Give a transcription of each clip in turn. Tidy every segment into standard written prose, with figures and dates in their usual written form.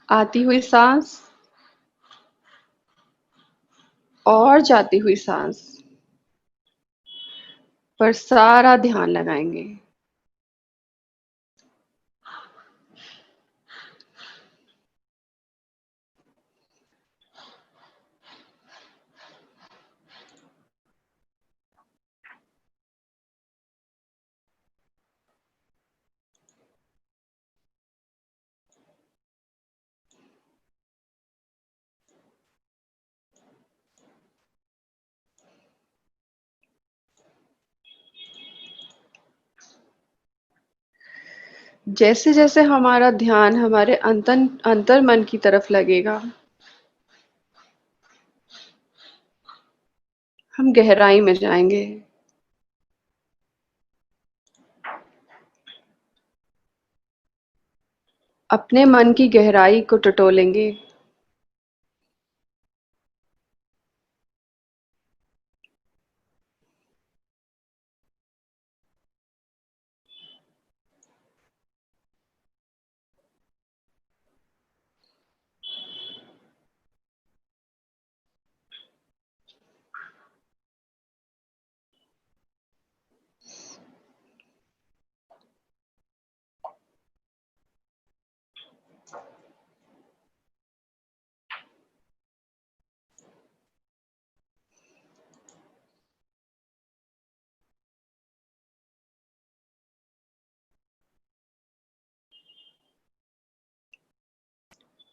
आती हुई सांस और जाती हुई सांस पर सारा ध्यान लगाएंगे। जैसे जैसे हमारा ध्यान हमारे अंतर मन की तरफ लगेगा, हम गहराई में जाएंगे। अपने मन की गहराई को टटोलेंगे।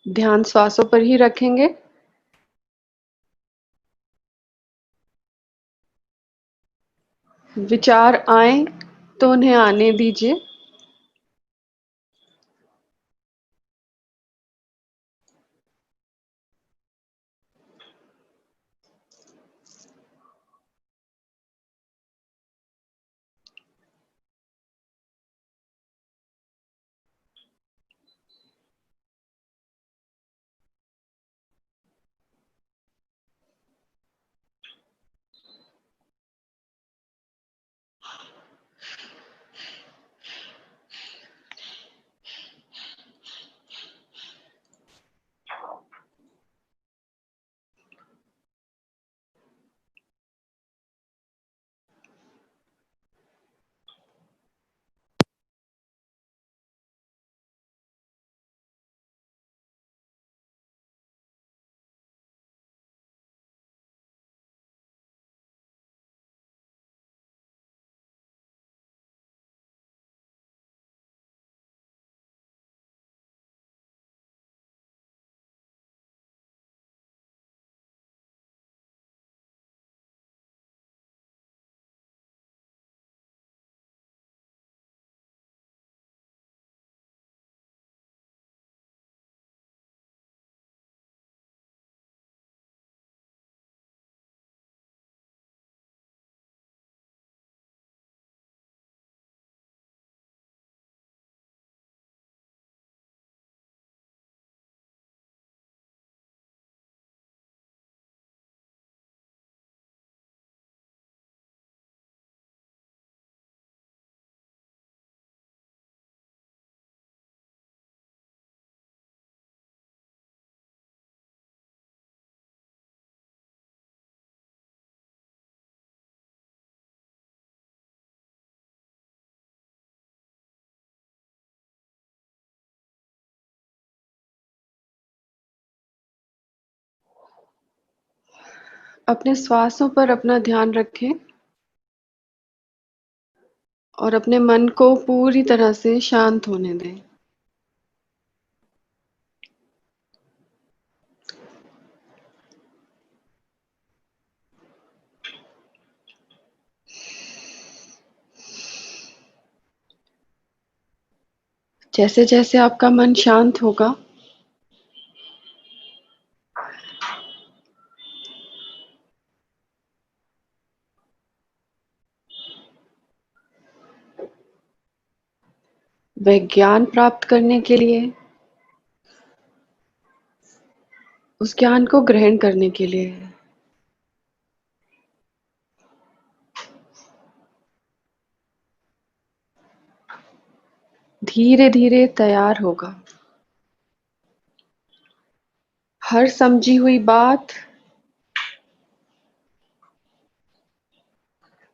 ध्यान श्वासों पर ही रखेंगे। विचार आए तो उन्हें आने दीजिए। अपने श्वासों पर अपना ध्यान रखें और अपने मन को पूरी तरह से शांत होने दें। जैसे जैसे आपका मन शांत होगा, वह ज्ञान प्राप्त करने के लिए, उस ज्ञान को ग्रहण करने के लिए धीरे धीरे तैयार होगा। हर समझी हुई बात,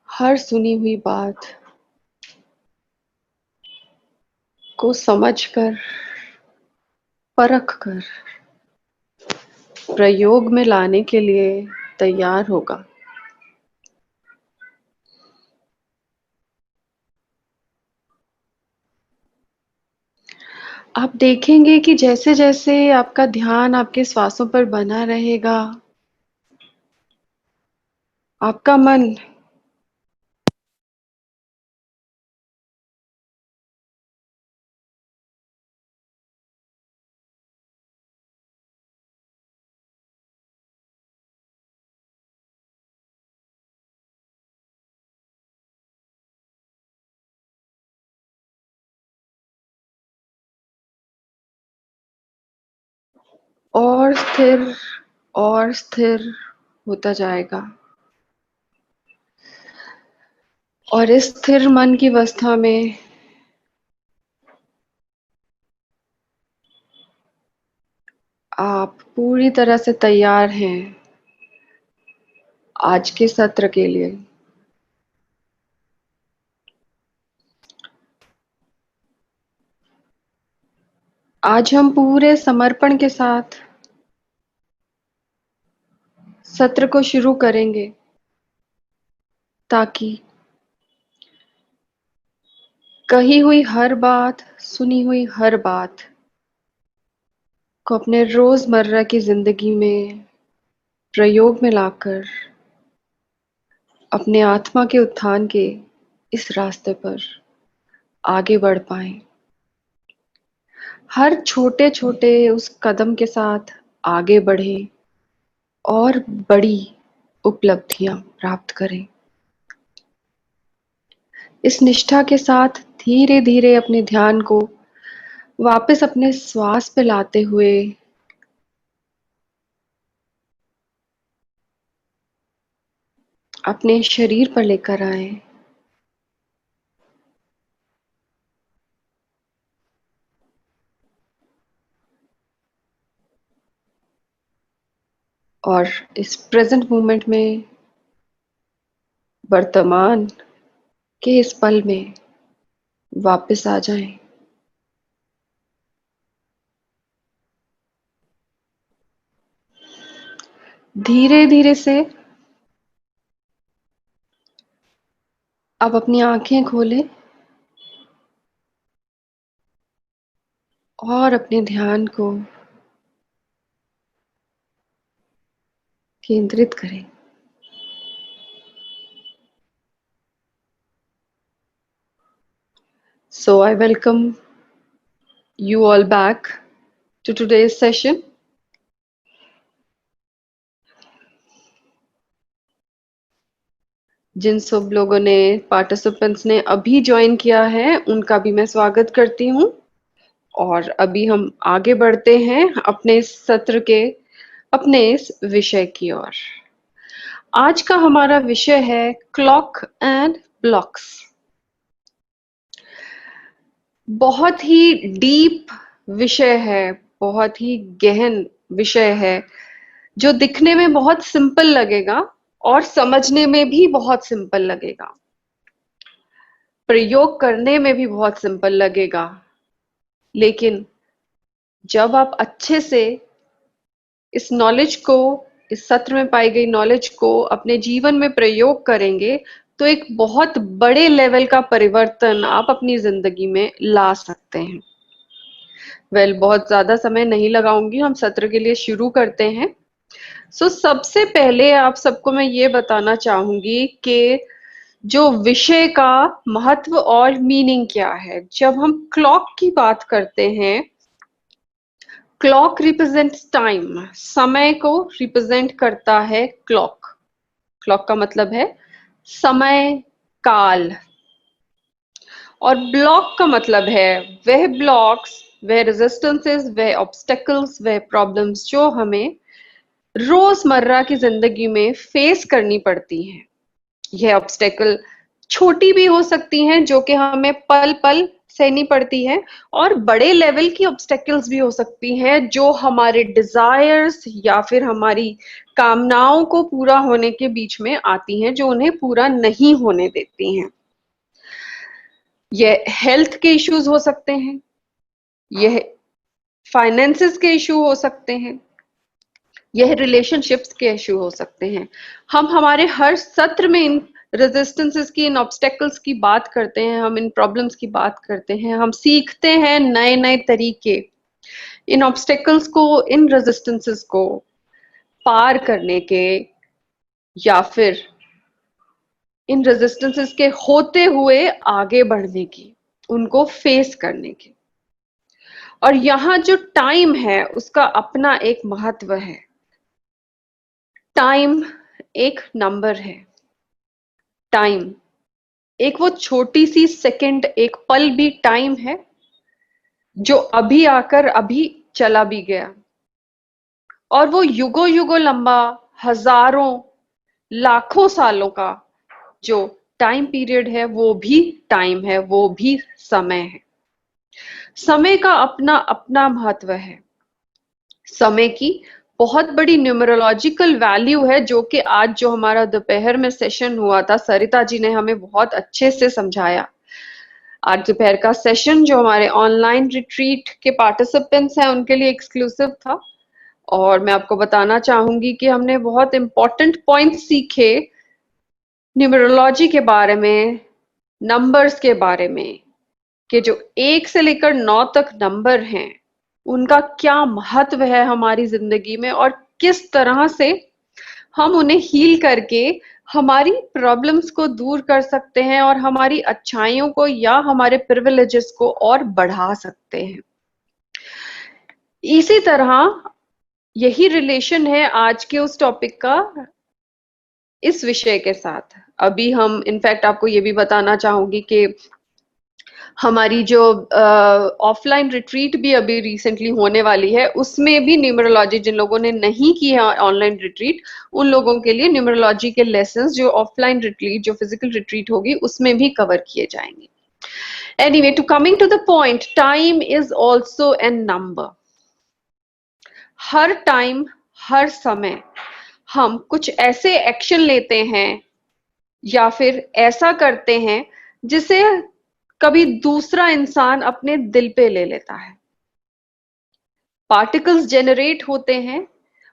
हर सुनी हुई बात को समझकर, परख कर प्रयोग में लाने के लिए तैयार होगा। आप देखेंगे कि जैसे जैसे आपका ध्यान आपके श्वासों पर बना रहेगा, आपका मन और स्थिर और स्थिर होता जाएगा। और इस स्थिर मन की अवस्था में आप पूरी तरह से तैयार हैं आज के सत्र के लिए। आज हम पूरे समर्पण के साथ सत्र को शुरू करेंगे, ताकि कही हुई हर बात, सुनी हुई हर बात को अपने रोजमर्रा की जिंदगी में प्रयोग में लाकर अपने आत्मा के उत्थान के इस रास्ते पर आगे बढ़ पाए। हर छोटे छोटे उस कदम के साथ आगे बढ़े और बड़ी उपलब्धियां प्राप्त करें। इस निष्ठा के साथ धीरे धीरे अपने ध्यान को वापस अपने श्वास पे लाते हुए अपने शरीर पर लेकर आए। और इस प्रेजेंट मोमेंट में, वर्तमान के इस पल में वापस आ जाएं। धीरे धीरे से अब अपनी आंखें खोलें और अपने ध्यान को केंद्रित करें। So I welcome you all back to today's session. जिन सब लोगों ने, पार्टिसिपेंट्स ने अभी ज्वाइन किया है, उनका भी मैं स्वागत करती हूँ। और अभी हम आगे बढ़ते हैं अपने इस सत्र के अपने इस विषय की ओर। आज का हमारा विषय है क्लॉक एंड ब्लॉक्स। बहुत ही डीप विषय है, बहुत ही गहन विषय है, जो दिखने में बहुत सिंपल लगेगा और समझने में भी बहुत सिंपल लगेगा, प्रयोग करने में भी बहुत सिंपल लगेगा। लेकिन जब आप अच्छे से इस नॉलेज को, इस सत्र में पाई गई नॉलेज को अपने जीवन में प्रयोग करेंगे, तो एक बहुत बड़े लेवल का परिवर्तन आप अपनी जिंदगी में ला सकते हैं। बहुत ज्यादा समय नहीं लगाऊंगी, हम सत्र के लिए शुरू करते हैं। सबसे पहले आप सबको मैं ये बताना चाहूंगी कि जो विषय का महत्व और मीनिंग क्या है। जब हम क्लॉक की बात करते हैं, क्लॉक रिप्रेजेंट्स टाइम, समय को रिप्रेजेंट करता है क्लॉक। क्लॉक का मतलब है समय, काल। और ब्लॉक का मतलब है वह ब्लॉक्स, वह रेजिस्टेंसेस, वह ऑब्स्टेकल्स, वह प्रॉब्लम्स जो हमें रोजमर्रा की जिंदगी में फेस करनी पड़ती हैं। यह ऑब्स्टेकल छोटी भी हो सकती हैं, जो कि हमें पल पल सहनी पड़ती है, और बड़े लेवल की ऑब्स्टेकल्स भी हो सकती हैं जो हमारे डिजायर्स या फिर हमारी कामनाओं को पूरा होने के बीच में आती हैं, जो उन्हें पूरा नहीं होने देती हैं। यह हेल्थ के इश्यूज हो सकते हैं, यह फाइनेंसेस के इशू हो सकते हैं, यह रिलेशनशिप्स के इशू हो सकते हैं। हम हमारे हर सत्र में इन रेजिस्टेंसेस की, इन ऑब्स्टेकल्स की बात करते हैं, हम इन प्रॉब्लम्स की बात करते हैं, हम सीखते हैं नए नए तरीके इन ऑब्स्टेकल्स को, इन रेजिस्टेंसेस को पार करने के, या फिर इन रेजिस्टेंसेस के होते हुए आगे बढ़ने की, उनको फेस करने की। और यहां जो टाइम है उसका अपना एक महत्व है। टाइम एक नंबर है। टाइम एक वो छोटी सी सेकंड, एक पल भी टाइम है, जो अभी आकर अभी चला भी गया। और वो युगों युगों लंबा, हजारों लाखों सालों का जो टाइम पीरियड है, वो भी टाइम है, वो भी समय है। समय का अपना अपना महत्व है। समय की बहुत बड़ी न्यूमरोलॉजिकल वैल्यू है, जो कि आज जो हमारा दोपहर में सेशन हुआ था, सरिता जी ने हमें बहुत अच्छे से समझाया। आज दोपहर का सेशन जो हमारे ऑनलाइन रिट्रीट के पार्टिसिपेंट्स हैं उनके लिए एक्सक्लूसिव था, और मैं आपको बताना चाहूंगी कि हमने बहुत इंपॉर्टेंट पॉइंट्स सीखे न्यूमरोलॉजी के बारे में, नंबर्स के बारे में, कि जो 1 से लेकर 9 तक नंबर हैं उनका क्या महत्व है हमारी जिंदगी में, और किस तरह से हम उन्हें हील करके हमारी प्रॉब्लम्स को दूर कर सकते हैं और हमारी अच्छाइयों को या हमारे प्रिविलेजेस को और बढ़ा सकते हैं। इसी तरह यही रिलेशन है आज के उस टॉपिक का इस विषय के साथ। अभी हम इनफैक्ट आपको ये भी बताना चाहूंगी कि हमारी जो ऑफलाइन रिट्रीट भी अभी रिसेंटली होने वाली है, उसमें भी न्यूमरोलॉजी, जिन लोगों ने नहीं की है ऑनलाइन रिट्रीट, उन लोगों के लिए न्यूमरोलॉजी के लेसन्स जो ऑफलाइन रिट्रीट, जो फिजिकल रिट्रीट होगी, उसमें भी कवर किए जाएंगे। Anyway, to coming to the point, time is also an number. हर टाइम, हर समय हम कुछ ऐसे एक्शन लेते हैं या फिर ऐसा करते हैं जिसे कभी दूसरा इंसान अपने दिल पे ले लेता है। पार्टिकल्स जेनरेट होते हैं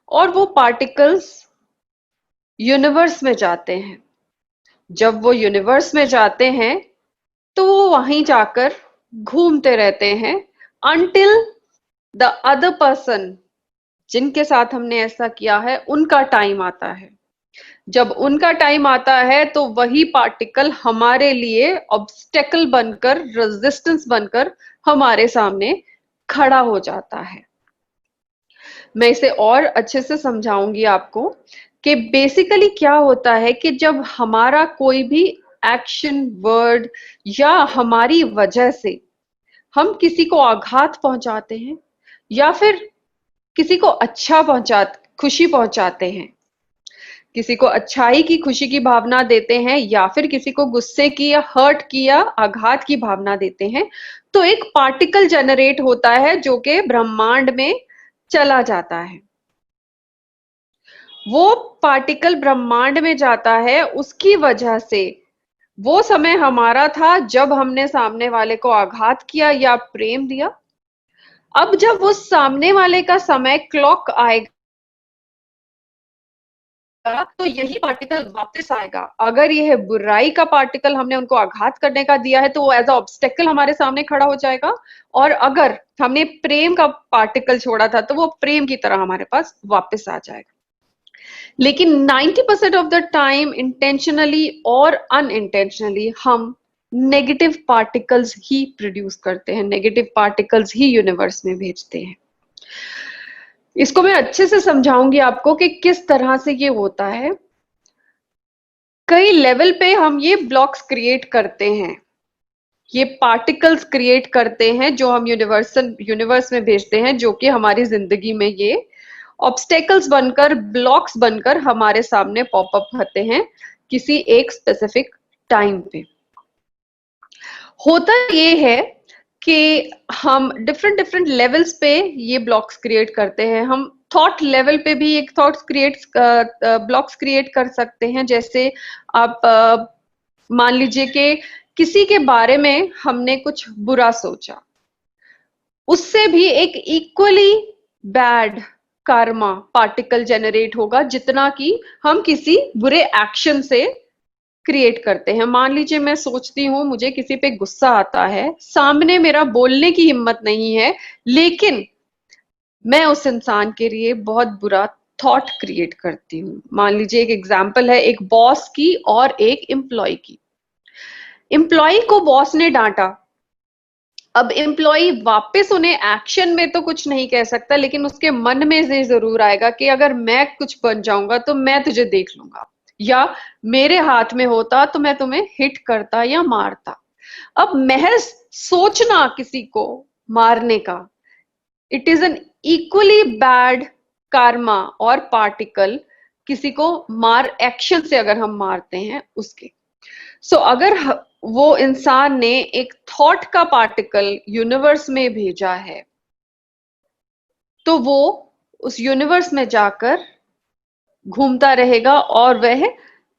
और वो पार्टिकल्स यूनिवर्स में जाते हैं। जब वो यूनिवर्स में जाते हैं तो वो वहीं जाकर घूमते रहते हैं अनटिल द अदर पर्सन जिनके साथ हमने ऐसा किया है उनका टाइम आता है। जब उनका टाइम आता है तो वही पार्टिकल हमारे लिए ऑब्स्टेकल बनकर, रेजिस्टेंस बनकर हमारे सामने खड़ा हो जाता है। मैं इसे और अच्छे से समझाऊंगी आपको कि बेसिकली क्या होता है कि जब हमारा कोई भी एक्शन, वर्ड या हमारी वजह से हम किसी को आघात पहुंचाते हैं या फिर किसी को खुशी पहुंचाते हैं, किसी को अच्छाई की, खुशी की भावना देते हैं, या फिर किसी को गुस्से की या हर्ट की या आघात की भावना देते हैं, तो एक पार्टिकल जनरेट होता है जो कि ब्रह्मांड में चला जाता है। वो पार्टिकल ब्रह्मांड में जाता है, उसकी वजह से वो समय हमारा था जब हमने सामने वाले को आघात किया या प्रेम दिया। अब जब वो सामने वाले का समय क्लॉक आएगा तो यही पार्टिकल वापस आएगा। अगर यह बुराई का पार्टिकल हमने उनको आघात करने का दिया है तो वो एज अ ऑब्स्टेकल हमारे सामने खड़ा हो जाएगा, और अगर हमने प्रेम का पार्टिकल छोड़ा था तो वो प्रेम की तरह हमारे पास वापस आ जाएगा। लेकिन 90% ऑफ द टाइम, इंटेंशनली और अनइंटेंशनली, हम नेगेटिव पार्टिकल्स ही प्रोड्यूस करते हैं, नेगेटिव पार्टिकल्स ही यूनिवर्स में भेजते हैं। इसको मैं अच्छे से समझाऊंगी आपको कि किस तरह से ये होता है। कई लेवल पे हम ये ब्लॉक्स क्रिएट करते हैं, ये पार्टिकल्स क्रिएट करते हैं जो हम यूनिवर्स में भेजते हैं, जो कि हमारी जिंदगी में ये ऑब्स्टेकल्स बनकर, ब्लॉक्स बनकर हमारे सामने पॉपअप होते हैं किसी एक स्पेसिफिक टाइम पे। होता ये है कि हम डिफरेंट डिफरेंट लेवल्स पे ये ब्लॉक्स क्रिएट करते हैं। हम थॉट लेवल पे भी एक थॉट्स क्रिएट ब्लॉक्स क्रिएट कर सकते हैं। जैसे आप मान लीजिए कि किसी के बारे में हमने कुछ बुरा सोचा, उससे भी एक equally bad Karma particle generate होगा जितना कि हम किसी बुरे एक्शन से क्रिएट करते हैं। मान लीजिए मैं सोचती हूं मुझे किसी पे गुस्सा आता है, सामने मेरा बोलने की हिम्मत नहीं है, लेकिन मैं उस इंसान के लिए बहुत बुरा थॉट क्रिएट करती हूँ। मान लीजिए एक एग्जांपल है एक बॉस की और एक एम्प्लॉय की। एम्प्लॉय को बॉस ने डांटा, अब एम्प्लॉय वापस उन्हें एक्शन में तो कुछ नहीं कह सकता, लेकिन उसके मन में ये जरूर आएगा कि अगर मैं कुछ बन जाऊंगा तो मैं तुझे देख लूंगा, या मेरे हाथ में होता तो मैं तुम्हें हिट करता या मारता। अब महज सोचना किसी को मारने का, it is an equally bad Karma और पार्टिकल किसी को मार एक्शन से अगर हम मारते हैं उसके। सो अगर वो इंसान ने एक थॉट का पार्टिकल यूनिवर्स में भेजा है, तो वो उस यूनिवर्स में जाकर घूमता रहेगा और वह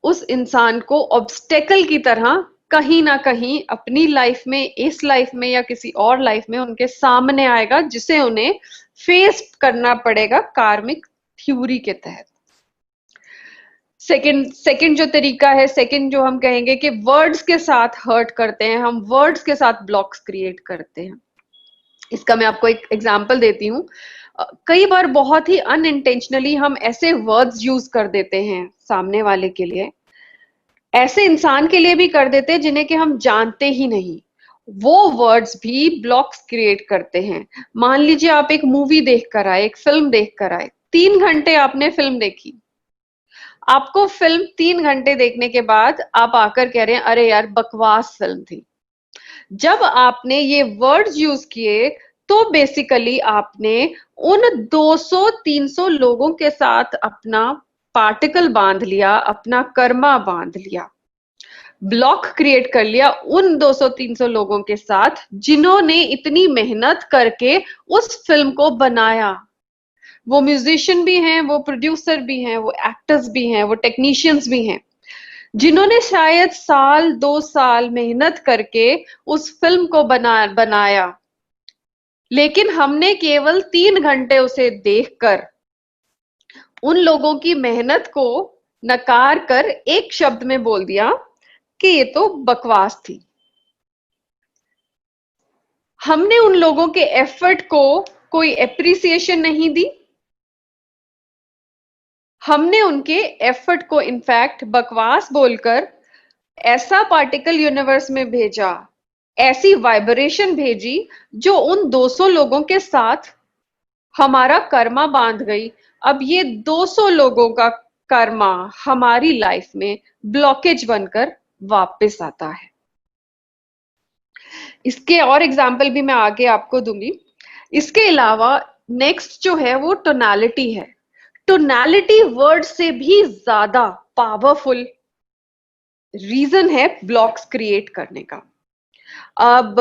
उस इंसान को ऑब्स्टेकल की तरह कहीं ना कहीं अपनी लाइफ में, इस लाइफ में या किसी और लाइफ में उनके सामने आएगा, जिसे उन्हें फेस करना पड़ेगा कार्मिक थ्योरी के तहत। सेकंड जो तरीका है, सेकंड जो हम कहेंगे कि वर्ड्स के साथ हर्ट करते हैं, हम वर्ड्स के साथ ब्लॉक्स क्रिएट करते हैं। इसका मैं आपको एक एग्जांपल देती हूँ। कई बार बहुत ही अनइंटेंशनली हम ऐसे वर्ड्स यूज कर देते हैं सामने वाले के लिए, ऐसे इंसान के लिए भी कर देते हैं जिन्हें कि हम जानते ही नहीं। वो वर्ड्स भी ब्लॉक्स क्रिएट करते हैं। मान लीजिए आप एक मूवी देख कर आए, एक फिल्म देख कर आए, 3 घंटे आपने फिल्म देखी, आपको फिल्म 3 घंटे देखने के बाद आप आकर कह रहे हैं अरे यार बकवास फिल्म थी। जब आपने ये वर्ड्स यूज किए तो बेसिकली आपने उन 200-300 लोगों के साथ अपना पार्टिकल बांध लिया, अपना कर्मा बांध लिया, ब्लॉक क्रिएट कर लिया उन 200-300 लोगों के साथ जिन्होंने इतनी मेहनत करके उस फिल्म को बनाया। वो म्यूजिशियन भी हैं, वो प्रोड्यूसर भी हैं, वो एक्टर्स भी हैं, वो टेक्नीशियंस भी हैं, जिन्होंने शायद साल 2 साल मेहनत करके उस फिल्म को बनाया, लेकिन हमने केवल 3 घंटे उसे देखकर उन लोगों की मेहनत को नकार कर एक शब्द में बोल दिया कि ये तो बकवास थी। हमने उन लोगों के एफर्ट को कोई एप्रिसिएशन नहीं दी, हमने उनके एफर्ट को इनफैक्ट बकवास बोलकर ऐसा पार्टिकल यूनिवर्स में भेजा, ऐसी वाइब्रेशन भेजी जो उन 200 लोगों के साथ हमारा कर्मा बांध गई। अब ये 200 लोगों का कर्मा हमारी लाइफ में ब्लॉकेज बनकर वापस आता है। इसके और एग्जाम्पल भी मैं आगे आपको दूंगी। इसके अलावा नेक्स्ट जो है वो टोनालिटी है। टोनालिटी वर्ड से भी ज्यादा पावरफुल रीजन है ब्लॉक्स क्रिएट करने का। अब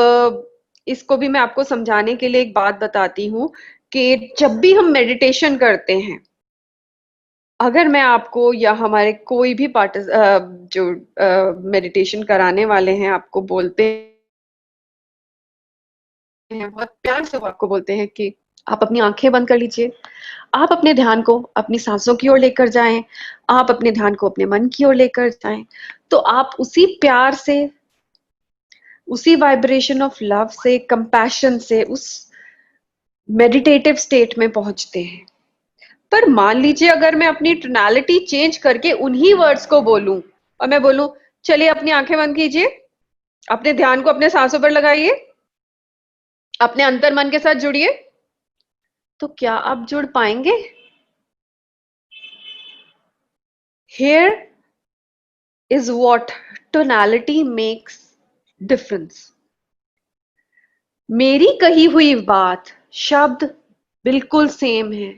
इसको भी मैं आपको समझाने के लिए एक बात बताती हूँ कि जब भी हम मेडिटेशन करते हैं, अगर मैं आपको या हमारे कोई भी जो मेडिटेशन कराने वाले हैं आपको बोलते हैं, बहुत प्यार से वो आपको बोलते हैं कि आप अपनी आंखें बंद कर लीजिए, आप अपने ध्यान को अपनी सांसों की ओर लेकर जाएं, आप अपने ध्यान को अपने मन की ओर लेकर जाएं, तो आप उसी प्यार से, उसी वाइब्रेशन ऑफ लव से, कंपैशन से उस मेडिटेटिव स्टेट में पहुंचते हैं। पर मान लीजिए अगर मैं अपनी टोनालिटी चेंज करके उन्हीं वर्ड्स को बोलूं और मैं बोलूं चलिए अपनी आंखें बंद कीजिए, अपने ध्यान को अपने सांसों पर लगाइए, अपने अंतर मन के साथ जुड़िए, तो क्या आप जुड़ पाएंगे? Here is what tonality makes difference. मेरी कही हुई बात, शब्द बिल्कुल सेम है,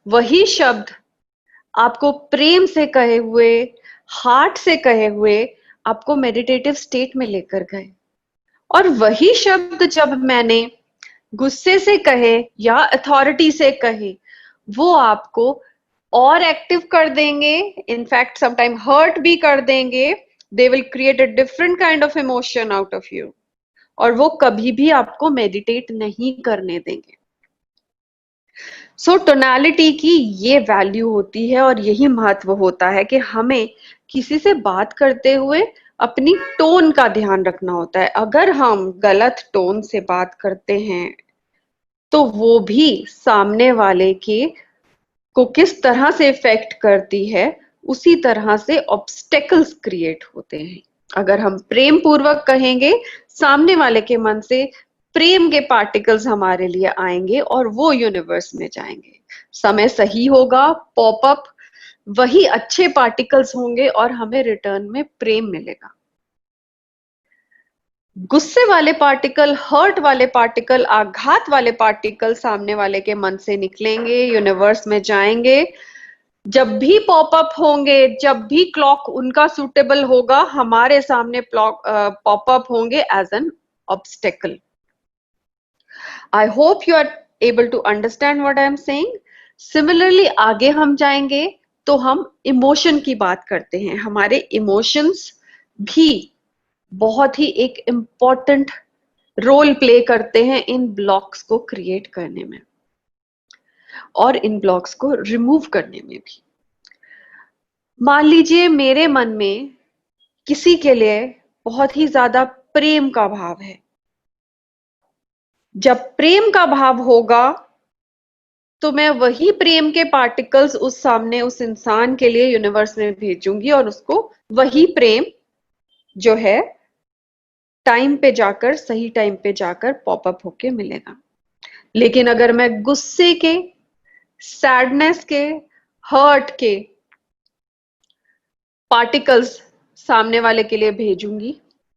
वही शब्द आपको प्रेम से कहे हुए, हार्ट से कहे हुए आपको मेडिटेटिव स्टेट में लेकर गए, और वही शब्द जब मैंने गुस्से से कहे या अथॉरिटी से कहे, वो आपको और एक्टिव कर देंगे, इनफैक्ट समटाइम हर्ट भी कर देंगे। They will create a different kind of emotion out of you, और वो कभी भी आपको मेडिटेट नहीं करने देंगे। सो टोनालिटी की ये वैल्यू होती है और यही महत्व होता है कि हमें किसी से बात करते हुए अपनी टोन का ध्यान रखना होता है। अगर हम गलत टोन से बात करते हैं तो वो भी सामने वाले के को किस तरह से इफेक्ट करती है, उसी तरह से ऑब्स्टेकल्स क्रिएट होते हैं। अगर हम प्रेम पूर्वक कहेंगे, सामने वाले के मन से प्रेम के पार्टिकल्स हमारे लिए आएंगे और वो यूनिवर्स में जाएंगे। समय सही होगा, पॉपअप वही अच्छे पार्टिकल्स होंगे और हमें रिटर्न में प्रेम मिलेगा। गुस्से वाले पार्टिकल, हर्ट वाले पार्टिकल, आघात वाले पार्टिकल सामने वाले के मन से निकलेंगे, यूनिवर्स में जाएंगे। जब भी पॉपअप होंगे, जब भी क्लॉक उनका सुटेबल होगा, हमारे सामने पॉपअप होंगे as an obstacle. I hope you are able to understand what I am saying. Similarly आगे हम जाएंगे तो हम इमोशन की बात करते हैं। हमारे इमोशंस भी बहुत ही एक इम्पॉर्टेंट रोल प्ले करते हैं इन ब्लॉक्स को क्रिएट करने में और इन ब्लॉक्स को रिमूव करने में भी। मान लीजिए मेरे मन में किसी के लिए बहुत ही ज्यादा प्रेम का भाव है। जब प्रेम का भाव होगा तो मैं वही प्रेम के पार्टिकल्स उस सामने उस इंसान के लिए यूनिवर्स में भेजूंगी और उसको वही प्रेम जो है टाइम पे जाकर, सही टाइम पे जाकर पॉपअप होके मिलेगा। लेकिन अगर मैं गुस्से के, सैडनेस के, हर्ट के पार्टिकल्स सामने वाले के लिए भेजूंगी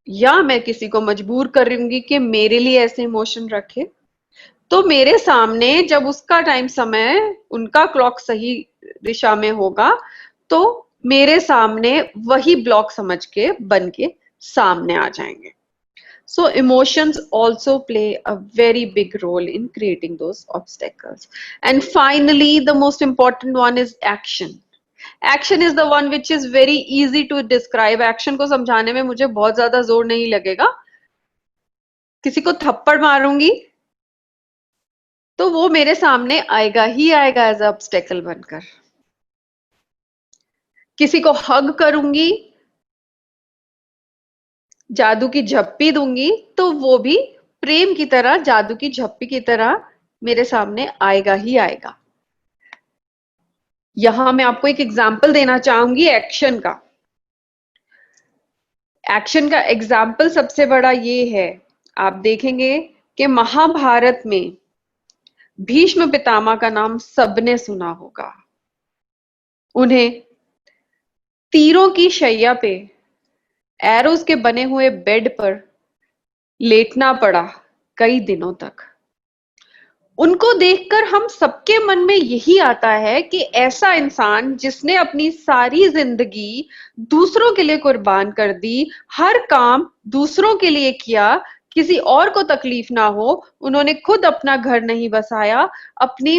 या मैं किसी को मजबूर करूंगी कि मेरे लिए ऐसे इमोशन रखे, तो मेरे सामने जब उसका टाइम समय, उनका क्लॉक सही दिशा में होगा, तो मेरे सामने वही ब्लॉक समझ के बन के सामने आ जाएंगे। So emotions also play a very big role in creating those obstacles. And finally, the most important one is action. Action is the one which is very easy to describe. Action को समझाने में मुझे बहुत ज्यादा जोर नहीं लगेगा। किसी को थप्पड़ मारूंगी तो वो मेरे सामने आएगा ही आएगा एज ऑब्स्टेकल बनकर। किसी को हग करूंगी, जादू की झप्पी दूंगी, तो वो भी प्रेम की तरह, जादू की झप्पी की तरह मेरे सामने आएगा ही आएगा। यहां मैं आपको एक एग्जाम्पल देना चाहूंगी एक्शन का। एक्शन का एग्जाम्पल सबसे बड़ा ये है, आप देखेंगे कि महाभारत में भीष्म पितामह का नाम सबने सुना होगा। उन्हें तीरों की शैया पे, एरोज के बने हुए बेड पर लेटना पड़ा कई दिनों तक। उनको देखकर हम सबके मन में यही आता है कि ऐसा इंसान जिसने अपनी सारी जिंदगी दूसरों के लिए कुर्बान कर दी, हर काम दूसरों के लिए किया, किसी और को तकलीफ ना हो, उन्होंने खुद अपना घर नहीं बसाया, अपनी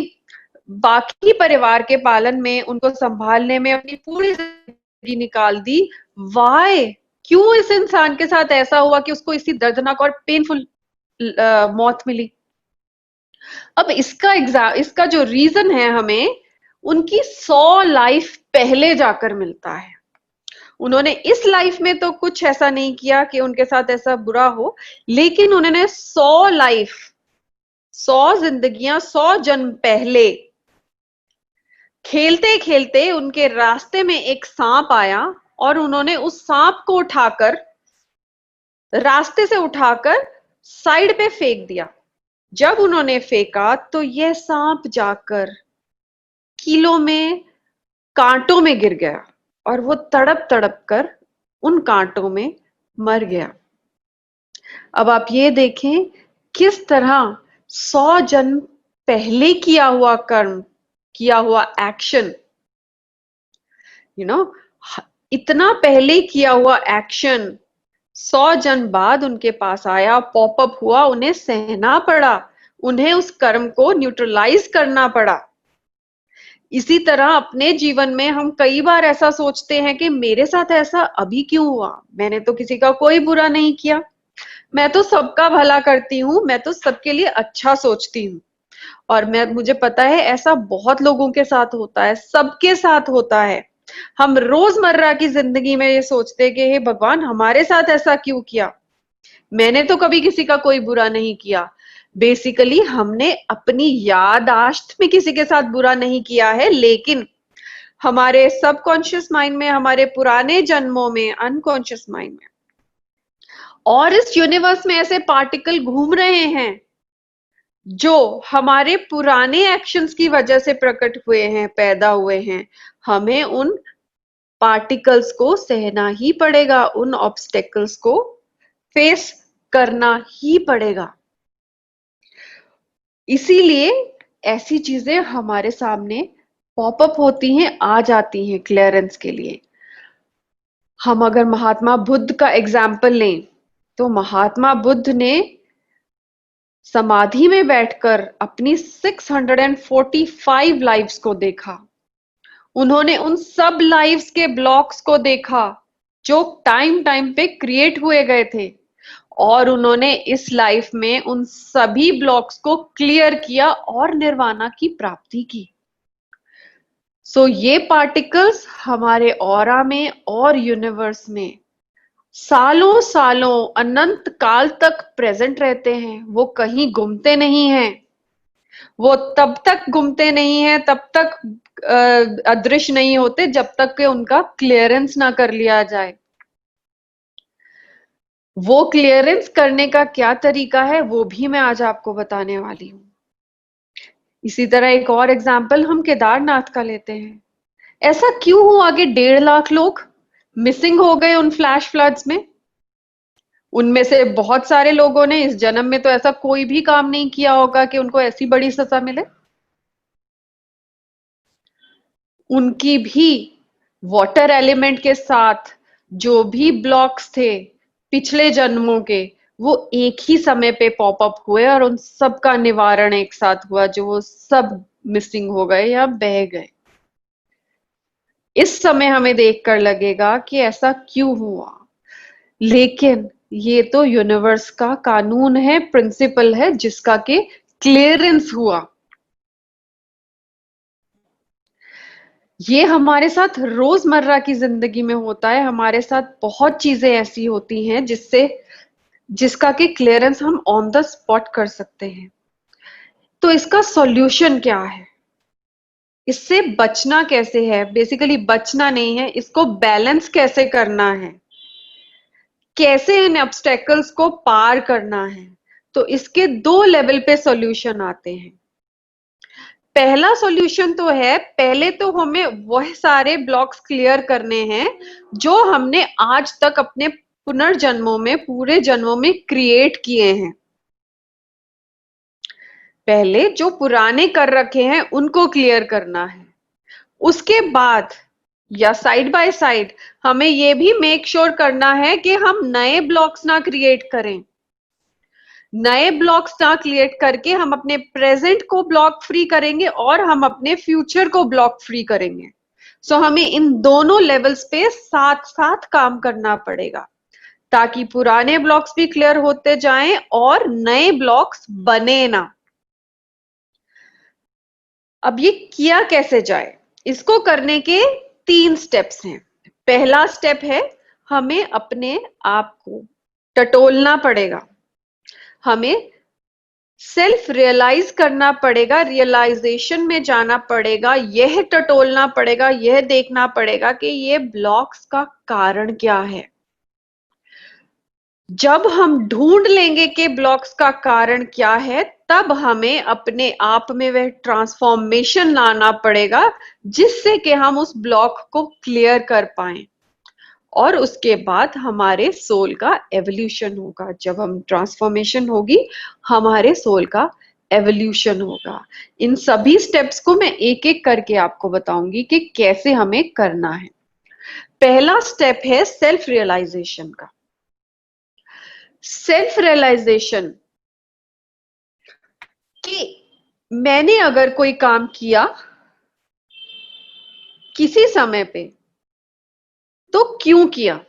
बाकी परिवार के पालन में, उनको संभालने में अपनी पूरी जिंदगी निकाल दी। वाई, क्यों इस इंसान के साथ ऐसा हुआ कि उसको इसी दर्दनाक और पेनफुल मौत मिली? अब इसका जो रीजन है, हमें उनकी 100 लाइफ पहले जाकर मिलता है। उन्होंने इस लाइफ में तो कुछ ऐसा नहीं किया कि उनके साथ ऐसा बुरा हो, लेकिन उन्होंने 100 लाइफ, 100 जिंदगियां, 100 जन्म पहले खेलते खेलते उनके रास्ते में एक सांप आया और उन्होंने उस सांप को उठाकर, रास्ते से उठाकर साइड पे फेंक दिया। जब उन्होंने फेंका तो यह सांप जाकर कीलों में, कांटों में गिर गया और वो तड़प तड़प कर उन कांटों में मर गया। अब आप ये देखें किस तरह 100 जन्म पहले किया हुआ कर्म, किया हुआ एक्शन, यू नो, इतना पहले किया हुआ एक्शन 100 जन्म बाद उनके पास आया, पॉपअप हुआ, उन्हें सहना पड़ा, उन्हें उस कर्म को न्यूट्रलाइज करना पड़ा। इसी तरह अपने जीवन में हम कई बार ऐसा सोचते हैं कि मेरे साथ ऐसा अभी क्यों हुआ, मैंने तो किसी का कोई बुरा नहीं किया, मैं तो सबका भला करती हूँ, मैं तो सबके लिए अच्छा सोचती हूँ। और मुझे पता है ऐसा बहुत लोगों के साथ होता है, सबके साथ होता है। हम रोजमर्रा की जिंदगी में ये सोचते हैं कि हे भगवान हमारे साथ ऐसा क्यों किया, मैंने तो कभी किसी का कोई बुरा नहीं किया। बेसिकली हमने अपनी याददाश्त में किसी के साथ बुरा नहीं किया है, लेकिन हमारे सबकॉन्शियस माइंड में, हमारे पुराने जन्मों में, अनकॉन्शियस माइंड में और इस यूनिवर्स में ऐसे पार्टिकल घूम रहे हैं जो हमारे पुराने एक्शंस की वजह से प्रकट हुए हैं, पैदा हुए हैं। हमें उन पार्टिकल्स को सहना ही पड़ेगा, उन ऑब्स्टेकल्स को फेस करना ही पड़ेगा। इसीलिए ऐसी चीजें हमारे सामने पॉपअप होती हैं, आ जाती हैं क्लियरेंस के लिए। हम अगर महात्मा बुद्ध का एग्जाम्पल लें तो महात्मा बुद्ध ने समाधि में बैठकर अपनी 645 लाइव्स को देखा। उन्होंने उन सब लाइव्स के ब्लॉक्स को देखा जो टाइम टाइम पे क्रिएट हुए गए थे, और उन्होंने इस लाइफ में उन सभी ब्लॉक्स को क्लियर किया और निर्वाणा की प्राप्ति की। सो ये पार्टिकल्स हमारे ऑरा में और यूनिवर्स में सालों सालों अनंत काल तक प्रेजेंट रहते हैं, वो कहीं घूमते नहीं हैं। वो तब तक घूमते नहीं हैं, तब तक अदृश्य नहीं होते जब तक कि उनका क्लियरेंस ना कर लिया जाए। वो क्लियरेंस करने का क्या तरीका है वो भी मैं आज आपको बताने वाली हूं। इसी तरह एक और एग्जाम्पल हम केदारनाथ का लेते हैं। ऐसा क्यों हुआ कि 1.5 लाख लोग मिसिंग हो गए उन फ्लैश फ्लड्स में? उनमें से बहुत सारे लोगों ने इस जन्म में तो ऐसा कोई भी काम नहीं किया होगा कि उनको ऐसी बड़ी सजा मिले। उनकी भी वाटर एलिमेंट के साथ जो भी ब्लॉक्स थे पिछले जन्मों के, वो एक ही समय पे पॉपअप हुए और उन सब का निवारण एक साथ हुआ, जो वो सब मिसिंग हो गए या बह गए। इस समय हमें देखकर लगेगा कि ऐसा क्यों हुआ, लेकिन ये तो यूनिवर्स का कानून है, प्रिंसिपल है, जिसका के क्लियरेंस हुआ। ये हमारे साथ रोजमर्रा की जिंदगी में होता है, हमारे साथ बहुत चीजें ऐसी होती हैं जिसका कि क्लियरेंस हम ऑन द स्पॉट कर सकते हैं। तो इसका सॉल्यूशन क्या है, इससे बचना कैसे है? बेसिकली बचना नहीं है, इसको बैलेंस कैसे करना है, कैसे इन ऑब्स्टेकल्स को पार करना है। तो इसके 2 लेवल पे सॉल्यूशन आते हैं। पहला सॉल्यूशन तो है, पहले तो हमें वह सारे ब्लॉक्स क्लियर करने हैं जो हमने आज तक अपने पुनर्जन्मों में, पूरे जन्मों में क्रिएट किए हैं। पहले जो पुराने कर रखे हैं उनको क्लियर करना है। उसके बाद या साइड बाय साइड हमें यह भी मेक श्योर करना है कि हम नए ब्लॉक्स ना क्रिएट करें। नए ब्लॉक्स ना क्रिएट करके हम अपने प्रेजेंट को ब्लॉक फ्री करेंगे और हम अपने फ्यूचर को ब्लॉक फ्री करेंगे। सो हमें इन दोनों लेवल्स पे साथ साथ काम करना पड़ेगा ताकि पुराने ब्लॉक्स भी क्लियर होते जाएं और नए ब्लॉक्स बने ना। अब ये किया कैसे जाए, इसको करने के 3 स्टेप्स हैं। पहला स्टेप है, हमें अपने आप को टटोलना पड़ेगा, हमें सेल्फ रियलाइज करना पड़ेगा, रियलाइजेशन में जाना पड़ेगा, यह टटोलना पड़ेगा, यह देखना पड़ेगा कि ये ब्लॉक्स का कारण क्या है। जब हम ढूंढ लेंगे कि ब्लॉक्स का कारण क्या है, तब हमें अपने आप में वह ट्रांसफॉर्मेशन लाना पड़ेगा जिससे कि हम उस ब्लॉक को क्लियर कर पाएं और उसके बाद हमारे सोल का एवोल्यूशन होगा। जब हम ट्रांसफॉर्मेशन होगी, हमारे सोल का एवोल्यूशन होगा। इन सभी स्टेप्स को मैं एक एक करके आपको बताऊंगी कि कैसे हमें करना है। पहला स्टेप है सेल्फ रियलाइजेशन का। सेल्फ रियलाइजेशन कि मैंने अगर कोई काम किया किसी समय पे तो क्यों किया,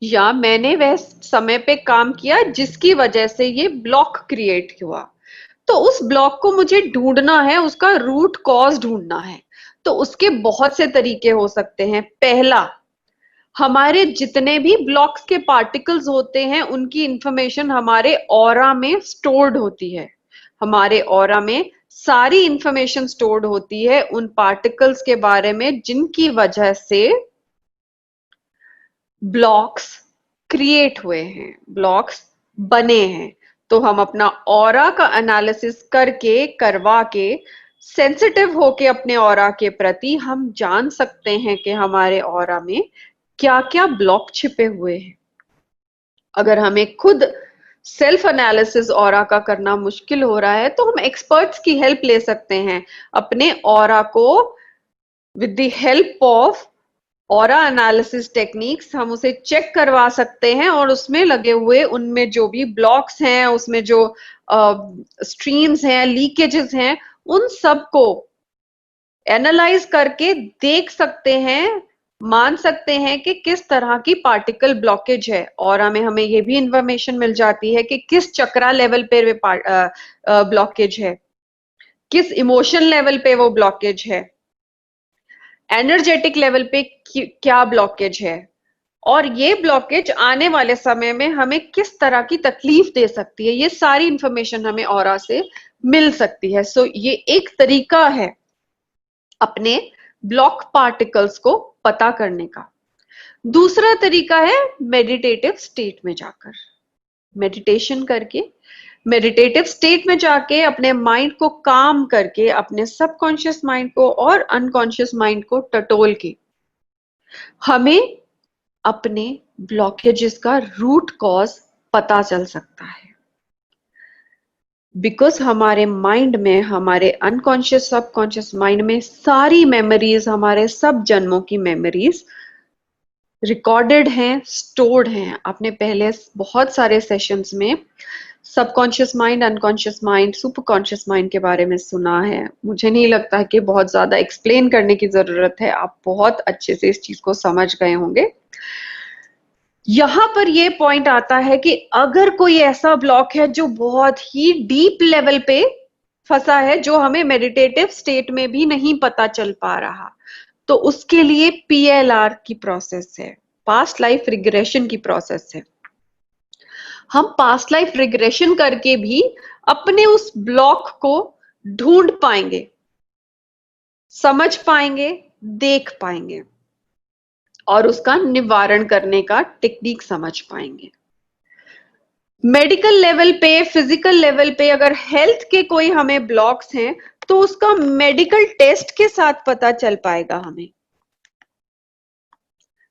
या मैंने वह समय पे काम किया जिसकी वजह से ये ब्लॉक क्रिएट हुआ, तो उस ब्लॉक को मुझे ढूंढना है, उसका रूट कॉज ढूंढना है। तो उसके बहुत से तरीके हो सकते हैं। पहला, हमारे जितने भी ब्लॉक्स के पार्टिकल्स होते हैं उनकी इंफॉर्मेशन हमारे ऑरा में स्टोर्ड होती है। हमारे ऑरा में सारी इंफॉर्मेशन स्टोर्ड होती है उन पार्टिकल्स के बारे में जिनकी वजह से ब्लॉक्स क्रिएट हुए हैं, ब्लॉक्स बने हैं। तो हम अपना ऑरा का एनालिसिस करके करवा के सेंसिटिव होके अपने ऑरा के प्रति हम जान सकते हैं कि हमारे ऑरा में क्या क्या ब्लॉक छिपे हुए हैं। अगर हमें खुद सेल्फ एनालिसिस ऑरा का करना मुश्किल हो रहा है तो हम एक्सपर्ट्स की हेल्प ले सकते हैं। अपने ऑरा को with the help of aura analysis techniques हम उसे चेक करवा सकते हैं और उसमें लगे हुए उनमें जो भी ब्लॉक्स हैं, उसमें जो स्ट्रीम्स हैं, लीकेजेस हैं, उन सबको एनालाइज करके देख सकते हैं, मान सकते हैं कि किस तरह की पार्टिकल ब्लॉकेज है। और हमें हमें ये भी इंफॉर्मेशन मिल जाती है कि किस चक्रा लेवल पे ब्लॉकेज है, किस इमोशन लेवल पे वो ब्लॉकेज है, एनर्जेटिक लेवल पे क्या ब्लॉकेज है, और ये ब्लॉकेज आने वाले समय में हमें किस तरह की तकलीफ दे सकती है। ये सारी इंफॉर्मेशन हमें ऑरा से मिल सकती है। सो ये एक तरीका है अपने ब्लॉक पार्टिकल्स को पता करने का। दूसरा तरीका है मेडिटेटिव स्टेट में जाकर, मेडिटेशन करके, मेडिटेटिव स्टेट में जाके अपने माइंड को काम करके, अपने सबकॉन्शियस माइंड को और अनकॉन्शियस माइंड को टटोल के हमें अपने ब्लॉकेजेस का रूट कॉज पता चल सकता है। बिकॉज हमारे माइंड में, हमारे अनकॉन्शियस सबकॉन्शियस माइंड में सारी मेमोरीज, हमारे सब जन्मों की मेमोरीज रिकॉर्डेड हैं, स्टोर्ड हैं। आपने पहले बहुत सारे सेशंस में subconscious mind, unconscious mind, super conscious mind के बारे में सुना है। मुझे नहीं लगता कि बहुत ज्यादा एक्सप्लेन करने की जरूरत है, आप बहुत अच्छे से इस चीज को समझ गए होंगे। यहां पर यह पॉइंट आता है कि अगर कोई ऐसा ब्लॉक है जो बहुत ही डीप लेवल पे फंसा है, जो हमें मेडिटेटिव स्टेट में भी नहीं पता चल पा रहा, तो उसके लिए PLR की प्रोसेस है, पास्ट लाइफ रिग्रेशन की प्रोसेस है। हम पास्ट लाइफ रिग्रेशन करके भी अपने उस ब्लॉक को ढूंढ पाएंगे, समझ पाएंगे, देख पाएंगे और उसका निवारण करने का टेक्निक समझ पाएंगे। मेडिकल लेवल पे, फिजिकल लेवल पे अगर हेल्थ के कोई हमें ब्लॉक्स हैं तो उसका मेडिकल टेस्ट के साथ पता चल पाएगा।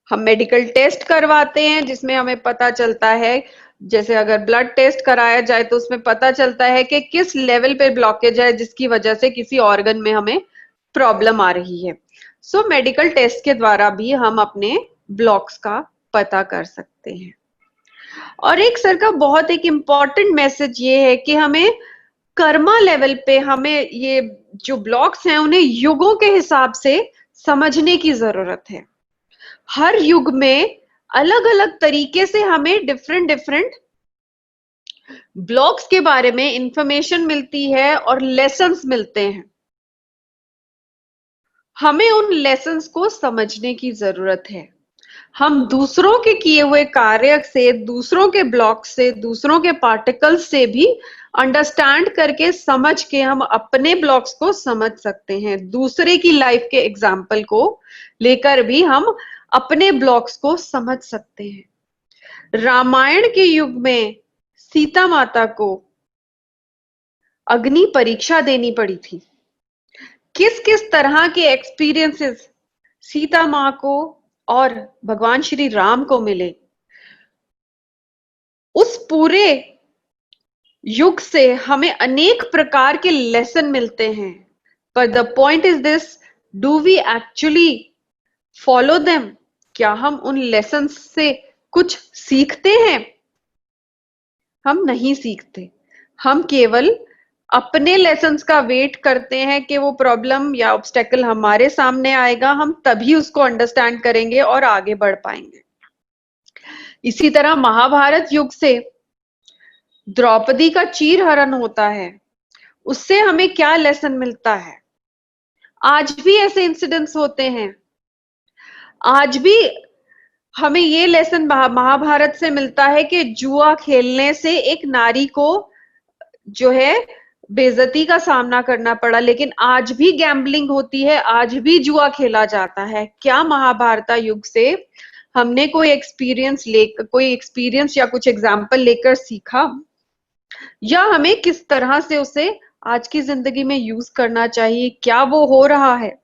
हम मेडिकल टेस्ट करवाते हैं जिसमें हमें पता चलता है, जैसे अगर ब्लड टेस्ट कराया जाए तो उसमें पता चलता है कि किस लेवल पे ब्लॉकेज है जिसकी वजह से किसी ऑर्गन में हमें प्रॉब्लम आ रही है। सो मेडिकल टेस्ट के द्वारा भी हम अपने ब्लॉक्स का पता कर सकते हैं। और एक सर का बहुत एक इंपॉर्टेंट मैसेज ये है कि हमें कर्मा लेवल पे हमें ये जो ब्लॉक्स हैं उन्हें युगों के हिसाब से समझने की जरूरत है। हर युग में अलग अलग तरीके से हमें डिफरेंट डिफरेंट ब्लॉक्स के बारे में इंफॉर्मेशन मिलती है और लेसन्स मिलते हैं। हमें उन लेसन्स को समझने की जरूरत है। हम दूसरों के किए हुए कार्य से, दूसरों के ब्लॉक से, दूसरों के पार्टिकल्स से भी अंडरस्टैंड करके, समझ के हम अपने ब्लॉक्स को समझ सकते हैं। दूसरे की लाइफ के एग्जाम्पल को लेकर भी हम अपने ब्लॉक्स को समझ सकते हैं। रामायण के युग में सीता माता को अग्नि परीक्षा देनी पड़ी थी। किस किस तरह के एक्सपीरियंसेस सीता मां को और भगवान श्री राम को मिले, उस पूरे युग से हमें अनेक प्रकार के लेसन मिलते हैं। पर the point is this, do we actually follow them? क्या हम उन लेसन से कुछ सीखते हैं? हम नहीं सीखते। हम केवल अपने लेसन्स का वेट करते हैं कि वो प्रॉब्लम या ऑब्स्टेकल हमारे सामने आएगा, हम तभी उसको अंडरस्टैंड करेंगे और आगे बढ़ पाएंगे। इसी तरह महाभारत युग से द्रौपदी का चीरहरण होता है, उससे हमें क्या लेसन मिलता है? आज भी ऐसे इंसिडेंट्स होते हैं। आज भी हमें ये लेसन महाभारत से मिलता है कि जुआ खेलने से एक नारी को जो है बेइज्जती का सामना करना पड़ा, लेकिन आज भी गैम्बलिंग होती है, आज भी जुआ खेला जाता है। क्या महाभारत युग से हमने कोई एक्सपीरियंस या कुछ एग्जाम्पल लेकर सीखा, या हमें किस तरह से उसे आज की जिंदगी में यूज करना चाहिए? क्या वो हो रहा है?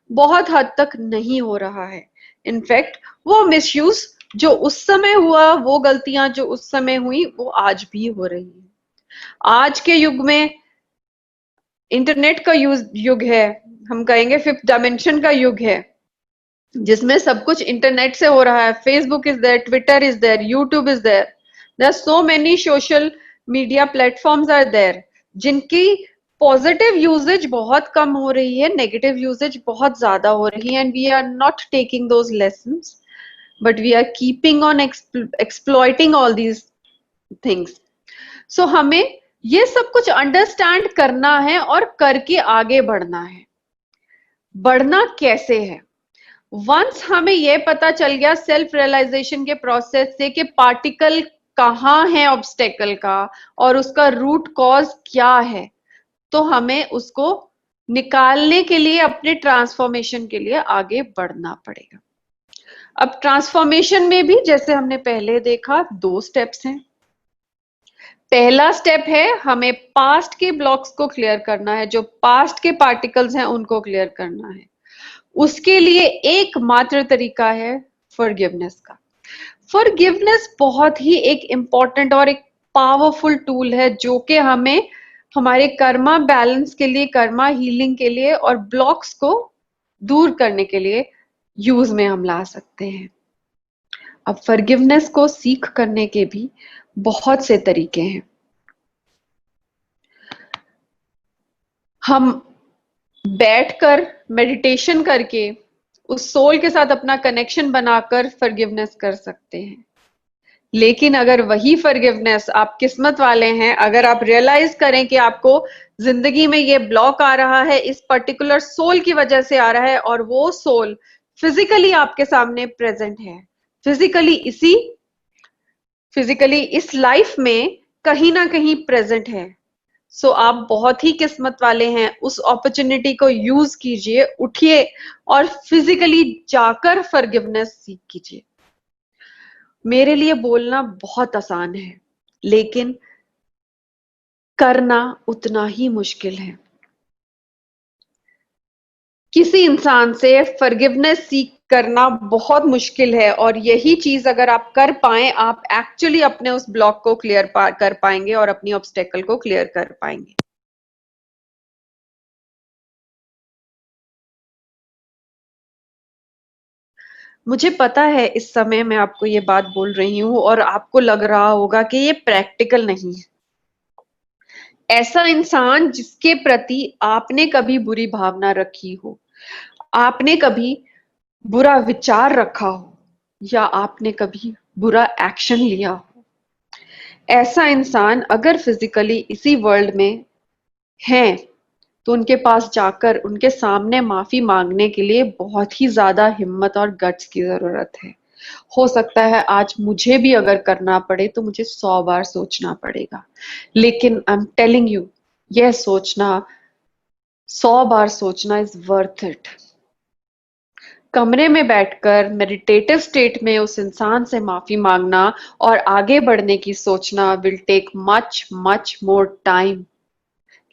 बहुत हद तक नहीं हो रहा है। इनफैक्ट वो मिसयूज जो उस समय हुआ, वो गलतियां जो उस समय हुई, वो आज भी हो रही है। आज के युग में इंटरनेट का युग है, हम कहेंगे फिफ्थ डायमेंशन का युग है, जिसमें सब कुछ इंटरनेट से हो रहा है। Facebook is there, Twitter is there, YouTube is there, there are so many social media platforms are there, जिनकी पॉजिटिव यूजेज बहुत कम हो रही है, नेगेटिव यूजेज बहुत ज्यादा हो रही है, and we are not taking those lessons, but we are keeping on exploiting all these things. So हमें ये सब कुछ अंडरस्टैंड करना है और करके आगे बढ़ना है। बढ़ना कैसे है? वंस हमें यह पता चल गया सेल्फ रियलाइजेशन के प्रोसेस से कि पार्टिकल कहाँ है ऑब्स्टेकल का और उसका रूट कॉज क्या है, तो हमें उसको निकालने के लिए, अपने ट्रांसफॉर्मेशन के लिए आगे बढ़ना पड़ेगा। अब ट्रांसफॉर्मेशन में भी जैसे हमने पहले देखा, 2 स्टेप्स हैं। पहला स्टेप है हमें पास्ट के ब्लॉक्स को क्लियर करना है, जो पास्ट के पार्टिकल्स हैं उनको क्लियर करना है। उसके लिए एकमात्र तरीका है फॉरगिवनेस का। फॉरगिवनेस बहुत ही एक इंपॉर्टेंट और एक पावरफुल टूल है, जो कि हमें हमारे कर्मा बैलेंस के लिए, कर्मा हीलिंग के लिए और ब्लॉक्स को दूर करने के लिए यूज में हम ला सकते हैं। अब फॉरगिवनेस को सीख करने के भी बहुत से तरीके हैं। हम बैठकर मेडिटेशन करके उस सोल के साथ अपना कनेक्शन बनाकर फॉरगिवनेस कर सकते हैं। लेकिन अगर वही फॉरगिवनेस, आप किस्मत वाले हैं, अगर आप रियलाइज करें कि आपको जिंदगी में ये ब्लॉक आ रहा है, इस पर्टिकुलर सोल की वजह से आ रहा है, और वो सोल फिजिकली आपके सामने प्रेजेंट है, फिजिकली इस लाइफ में कहीं ना कहीं प्रेजेंट है, सो आप बहुत ही किस्मत वाले हैं। उस अपॉर्चुनिटी को यूज कीजिए, उठिए और फिजिकली जाकर फॉरगिवनेस सीख कीजिए। मेरे लिए बोलना बहुत आसान है, लेकिन करना उतना ही मुश्किल है। किसी इंसान से फॉरगिवनेस सीख करना बहुत मुश्किल है, और यही चीज अगर आप कर पाएं, आप एक्चुअली अपने उस ब्लॉक को कर पाएंगे और अपनी ऑब्स्टेकल को क्लियर कर पाएंगे। मुझे पता है इस समय मैं आपको ये बात बोल रही हूं और आपको लग रहा होगा कि ये प्रैक्टिकल नहीं है। ऐसा इंसान जिसके प्रति आपने कभी बुरी भावना रखी हो, आपने कभी बुरा विचार रखा हो, या आपने कभी बुरा एक्शन लिया हो, ऐसा इंसान अगर फिजिकली इसी वर्ल्ड में है, तो उनके पास जाकर उनके सामने माफी मांगने के लिए बहुत ही ज्यादा हिम्मत और गट्स की जरूरत है। हो सकता है आज मुझे भी अगर करना पड़े तो मुझे 100 बार सोचना पड़ेगा, लेकिन आई एम टेलिंग यू, यह सोचना, 100 बार सोचना इज वर्थ इट। कमरे में बैठकर मेडिटेटिव स्टेट में उस इंसान से माफी मांगना और आगे बढ़ने की सोचना will take much much more time.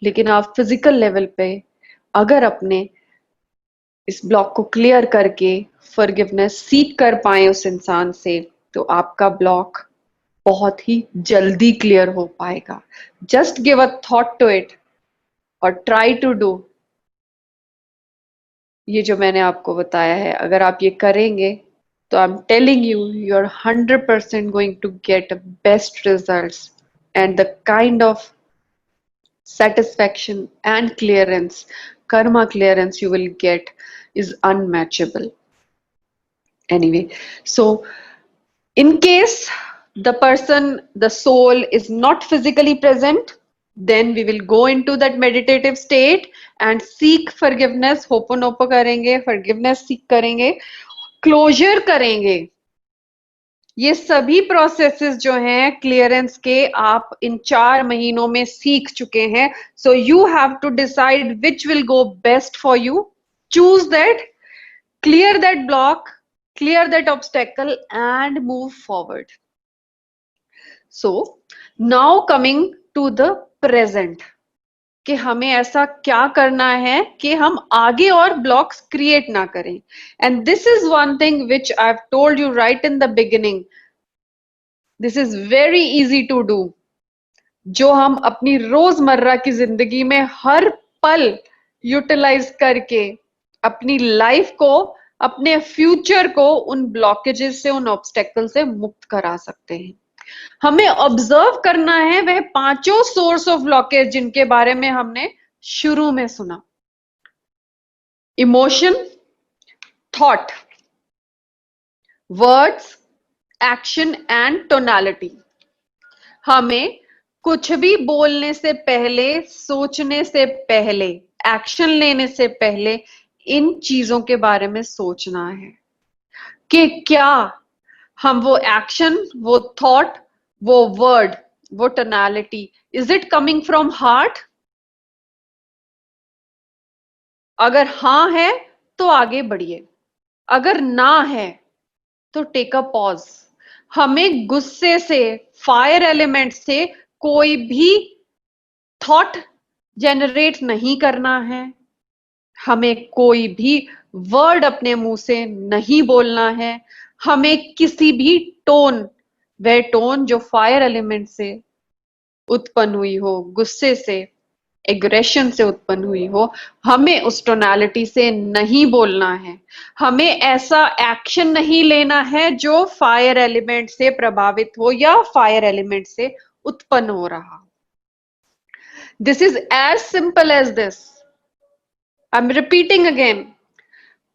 लेकिन आप फिजिकल लेवल पे अगर अपने इस ब्लॉक को क्लियर करके फॉरगिवनेस सीख कर पाए उस इंसान से, तो आपका ब्लॉक बहुत ही जल्दी क्लियर हो पाएगा। Just give a thought to it और ट्राई टू डू ये जो मैंने आपको बताया है। अगर आप ये करेंगे तो I am telling you, you are 100% going to get best results and the kind of satisfaction and clearance, karma clearance you will get is unmatchable. Anyway, so in case the person, the soul is not physically present, then we will go into that meditative state and seek forgiveness. होपोनोपो करेंगे, forgiveness seek करेंगे, closure करेंगे. ये सभी processes जो हैं clearance के आप इन 4 महीनों में सीख चुके हैं. So you have to decide which will go best for you. Choose that, clear that block, clear that obstacle and move forward. So now coming to the present, कि हमें ऐसा क्या करना है कि हम आगे और ब्लॉक्स क्रिएट ना करें. And this is one thing which I have told you right in the beginning. This is very easy to do, जो हम अपनी रोजमर्रा की जिंदगी में हर पल यूटिलाइज करके अपनी लाइफ को, अपने फ्यूचर को उन ब्लॉकेजेस से, उन ऑब्स्टेकल से मुक्त करा सकते हैं. हमें ऑब्जर्व करना है वह 5 सोर्स ऑफ ब्लॉकेज जिनके बारे में हमने शुरू में सुना. Emotion, thought, words, action and tonality. हमें कुछ भी बोलने से पहले, सोचने से पहले, एक्शन लेने से पहले इन चीजों के बारे में सोचना है कि क्या हम वो एक्शन, वो थॉट, वो वर्ड, वो tonality, is it coming from heart? अगर हाँ है तो आगे बढ़िए, अगर ना है तो टेक अ पॉज. हमें गुस्से से, फायर एलिमेंट से कोई भी थॉट जनरेट नहीं करना है. हमें कोई भी वर्ड अपने मुंह से नहीं बोलना है. हमें किसी भी टोन, वह टोन जो फायर एलिमेंट से उत्पन्न हुई हो, गुस्से से, एग्रेशन से उत्पन्न हुई हो, हमें उस टोनालिटी से नहीं बोलना है. हमें ऐसा एक्शन नहीं लेना है जो फायर एलिमेंट से प्रभावित हो या फायर एलिमेंट से उत्पन्न हो रहा. This is as simple as this. I am repeating again.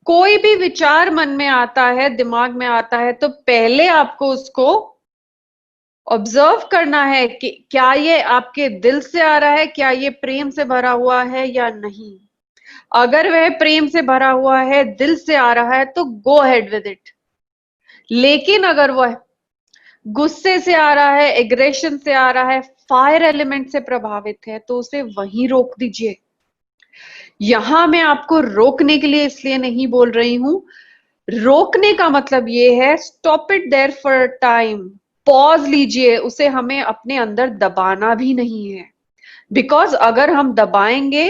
कोई भी विचार मन में आता है, दिमाग में आता है, तो पहले आपको उसको ऑब्जर्व करना है कि क्या ये आपके दिल से आ रहा है, क्या ये प्रेम से भरा हुआ है या नहीं. अगर वह प्रेम से भरा हुआ है, दिल से आ रहा है, तो गो अहेड विद इट. लेकिन अगर वह गुस्से से आ रहा है, एग्रेशन से आ रहा है, फायर एलिमेंट से प्रभावित है, तो उसे वहीं रोक दीजिए. यहां मैं आपको रोकने के लिए इसलिए नहीं बोल रही हूं. रोकने का मतलब ये है stop it there for time. Pause लीजिए. उसे हमें अपने अंदर दबाना भी नहीं है. बिकॉज अगर हम दबाएंगे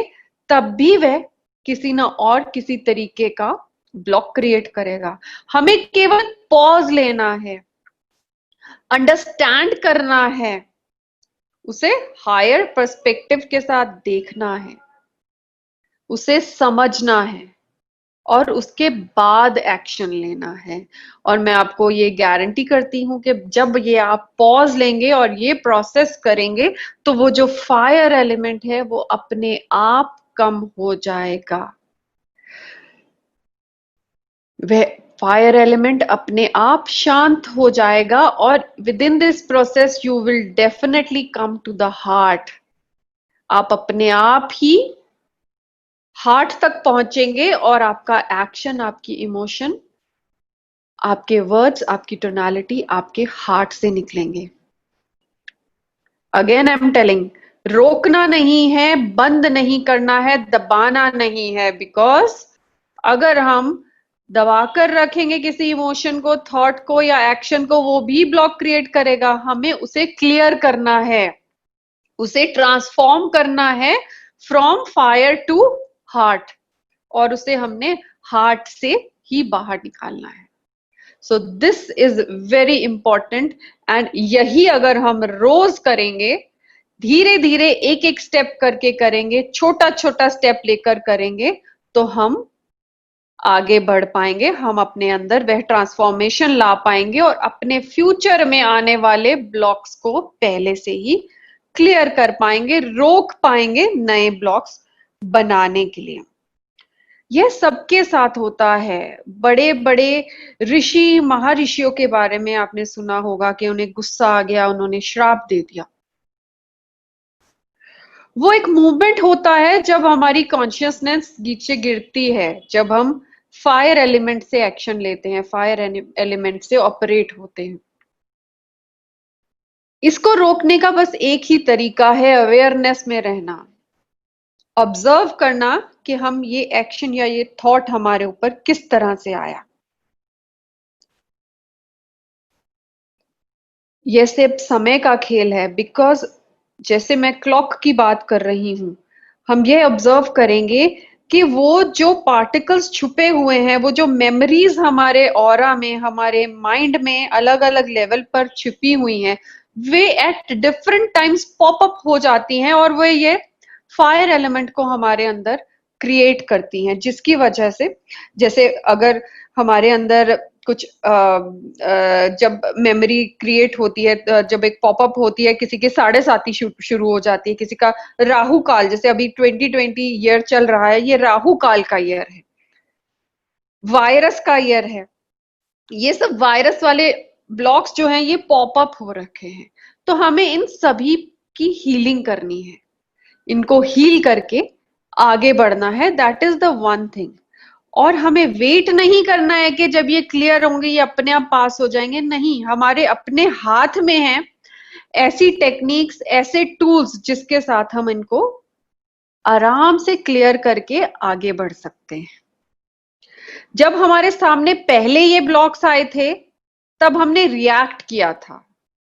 तब भी वह किसी ना और किसी तरीके का ब्लॉक क्रिएट करेगा. हमें केवल पॉज लेना है, अंडरस्टैंड करना है, उसे हायर पर्सपेक्टिव के साथ देखना है, उसे समझना है और उसके बाद एक्शन लेना है. और मैं आपको ये गारंटी करती हूं कि जब ये आप पॉज लेंगे और ये प्रोसेस करेंगे तो वो जो फायर एलिमेंट है वो अपने आप कम हो जाएगा. वह फायर एलिमेंट अपने आप शांत हो जाएगा और within this process you will definitely come to the heart. आप अपने आप ही हार्ट तक पहुंचेंगे और आपका एक्शन, आपकी इमोशन, आपके वर्ड्स, आपकी टोनालिटी आपके हार्ट से निकलेंगे. अगेन आई एम टेलिंग, रोकना नहीं है, बंद नहीं करना है, दबाना नहीं है. बिकॉज अगर हम दबाकर रखेंगे किसी इमोशन को, थॉट को या एक्शन को, वो भी ब्लॉक क्रिएट करेगा. हमें उसे क्लियर करना है, उसे ट्रांसफॉर्म करना है फ्रॉम फायर टू हार्ट, और उसे हमने हार्ट से ही बाहर निकालना है. So this is very important. And यही अगर हम रोज करेंगे, धीरे धीरे एक एक स्टेप करके करेंगे, छोटा छोटा स्टेप लेकर करेंगे, तो हम आगे बढ़ पाएंगे, हम अपने अंदर वह ट्रांसफॉर्मेशन ला पाएंगे और अपने फ्यूचर में आने वाले ब्लॉक्स को पहले से ही क्लियर कर पाएंगे, रोक पाएंगे नए ब्लॉक्स बनाने के लिए। यह सबके साथ होता है। बड़े बड़े ऋषि महर्षियों के बारे में आपने सुना होगा कि उन्हें गुस्सा आ गया, उन्होंने श्राप दे दिया। वो एक मूवमेंट होता है जब हमारी कॉन्शियसनेस नीचे गिरती है, जब हम फायर एलिमेंट से एक्शन लेते हैं, फायर एलिमेंट से ऑपरेट होते हैं। इसको रोकने का बस एक ही तरीका है, अवेयरनेस में रहना, ऑब्जर्व करना कि हम ये एक्शन या ये थॉट हमारे ऊपर किस तरह से आया। ये सिर्फ समय का खेल है, बिकॉज जैसे मैं क्लॉक की बात कर रही हूं, हम ये ऑब्जर्व करेंगे कि वो जो पार्टिकल्स छुपे हुए हैं, वो जो मेमोरीज हमारे ऑरा में, हमारे माइंड में अलग अलग लेवल पर छिपी हुई हैं, way at different times pop up हो जाती हैं और वो ये फायर एलिमेंट को हमारे अंदर क्रिएट करती हैं, जिसकी वजह से, जैसे अगर हमारे अंदर कुछ जब मेमोरी क्रिएट होती है, जब एक पॉपअप होती है, किसी के 7:30 शुरू हो जाती है, किसी का राहु काल, जैसे अभी 2020 ईयर चल रहा है, ये राहु काल का ईयर है, वायरस का ईयर है। ये सब वायरस वाले ब्लॉक्स जो हैं ये पॉपअप हो रखे हैं, तो हमें इन सभी की हीलिंग करनी है, इनको हील करके आगे बढ़ना है। That is the one thing. और हमें वेट नहीं करना है कि जब ये क्लियर होंगे ये अपने आप पास हो जाएंगे, नहीं, हमारे अपने हाथ में है ऐसी टेक्निक्स, ऐसे टूल्स जिसके साथ हम इनको आराम से क्लियर करके आगे बढ़ सकते हैं। जब हमारे सामने पहले ये ब्लॉक्स आए थे तब हमने रिएक्ट किया था,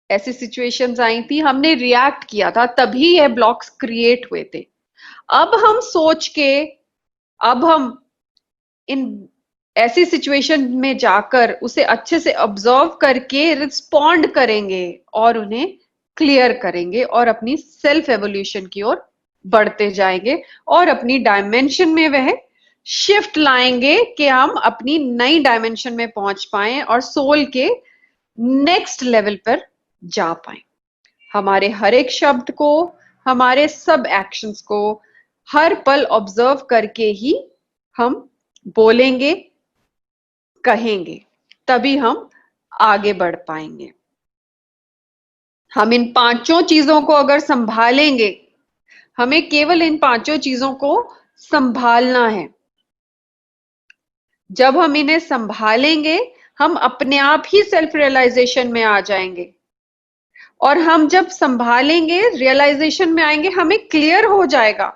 ऐसी सिचुएशंस आई थी, हमने रिएक्ट किया था, तभी ये ब्लॉक्स क्रिएट हुए थे। अब हम सोच के, अब हम इन ऐसी सिचुएशन में जाकर उसे अच्छे से ऑब्जर्व करके रिस्पॉन्ड करेंगे और उन्हें क्लियर करेंगे और अपनी सेल्फ एवोल्यूशन की ओर बढ़ते जाएंगे और अपनी डायमेंशन में वह शिफ्ट लाएंगे कि हम अपनी नई डायमेंशन में पहुंच पाए और सोल के नेक्स्ट लेवल पर जा पाए। हमारे हर एक शब्द को, हमारे सब एक्शंस को हर पल ऑब्जर्व करके ही हम बोलेंगे, कहेंगे, तभी हम आगे बढ़ पाएंगे। हम इन पांचों चीजों को अगर संभालेंगे, हमें केवल इन पांचों चीजों को संभालना है। जब हम इन्हें संभालेंगे, हम अपने आप ही सेल्फ रियलाइजेशन में आ जाएंगे। और हम जब संभालेंगे, रियलाइजेशन में आएंगे, हमें क्लियर हो जाएगा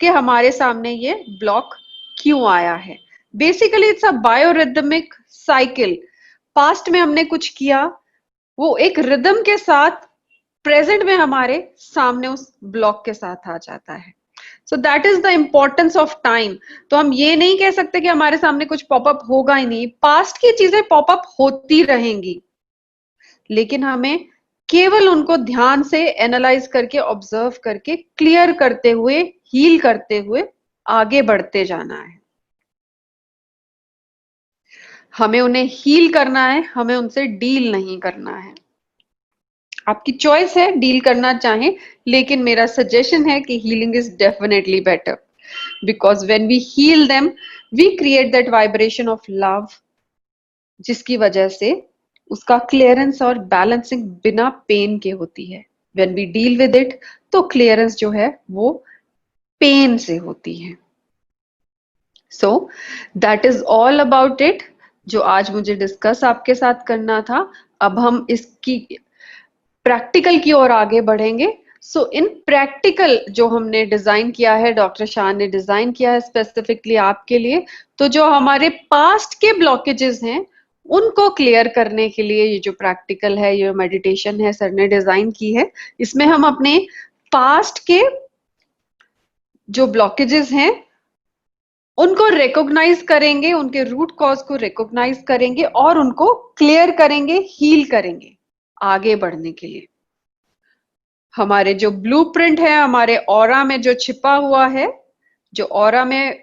कि हमारे सामने ये ब्लॉक क्यों आया है। Basically it's a बायोरिदमिक cycle. Past में हमने कुछ किया, वो एक रिदम के साथ प्रेजेंट में हमारे सामने उस ब्लॉक के साथ आ जाता है। So that is the importance of time. तो हम ये नहीं कह सकते कि हमारे सामने कुछ पॉपअप होगा ही नहीं, पास्ट की चीजें पॉपअप होती रहेंगी, लेकिन हमें केवल उनको ध्यान से एनालाइज करके, ऑब्जर्व करके, क्लियर करते हुए, हील करते हुए आगे बढ़ते जाना है। हमें उन्हें हील करना है, हमें उनसे डील नहीं करना है। आपकी चॉइस है डील करना चाहें, लेकिन मेरा सजेशन है कि healing is definitely better, because when we heal them we create that vibration of love, जिसकी वजह से उसका क्लियरेंस और बैलेंसिंग बिना पेन के होती है। When we deal with it, तो क्लियरेंस जो है वो पेन से होती है। So that is all about it, जो आज मुझे डिस्कस आपके साथ करना था। अब हम इसकी प्रैक्टिकल की ओर आगे बढ़ेंगे। सो इन प्रैक्टिकल जो हमने डिजाइन किया है, डॉक्टर शाह ने डिजाइन किया है स्पेसिफिकली आपके लिए, तो जो हमारे पास्ट के ब्लॉकेजेस हैं उनको क्लियर करने के लिए ये जो प्रैक्टिकल है, ये मेडिटेशन है, सर ने डिजाइन की है। इसमें हम अपने पास्ट के जो ब्लॉकेजेस हैं उनको रिकॉग्नाइज करेंगे, उनके रूट कॉज को रिकॉग्नाइज करेंगे और उनको क्लियर करेंगे, हील करेंगे आगे बढ़ने के लिए। हमारे जो ब्लूप्रिंट है, हमारे ऑरा में जो छिपा हुआ है, जो ऑरा में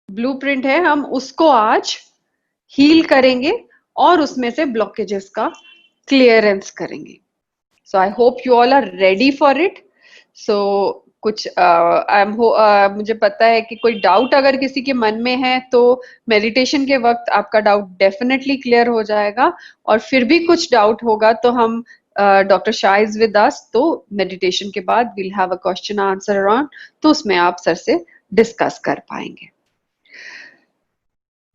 ब्लूप्रिंट है, हम उसको आज हील करेंगे और उसमें से ब्लॉकेजेस का क्लियरेंस करेंगे। So I hope you all are ready for it. So कुछ मुझे पता है कि कोई डाउट अगर किसी के मन में है तो मेडिटेशन के वक्त आपका डाउट डेफिनेटली क्लियर हो जाएगा, और फिर भी कुछ डाउट होगा तो हम doctor Shah is with us, तो मेडिटेशन के बाद will have a question answer round, तो उसमें आप सर से डिस्कस कर पाएंगे।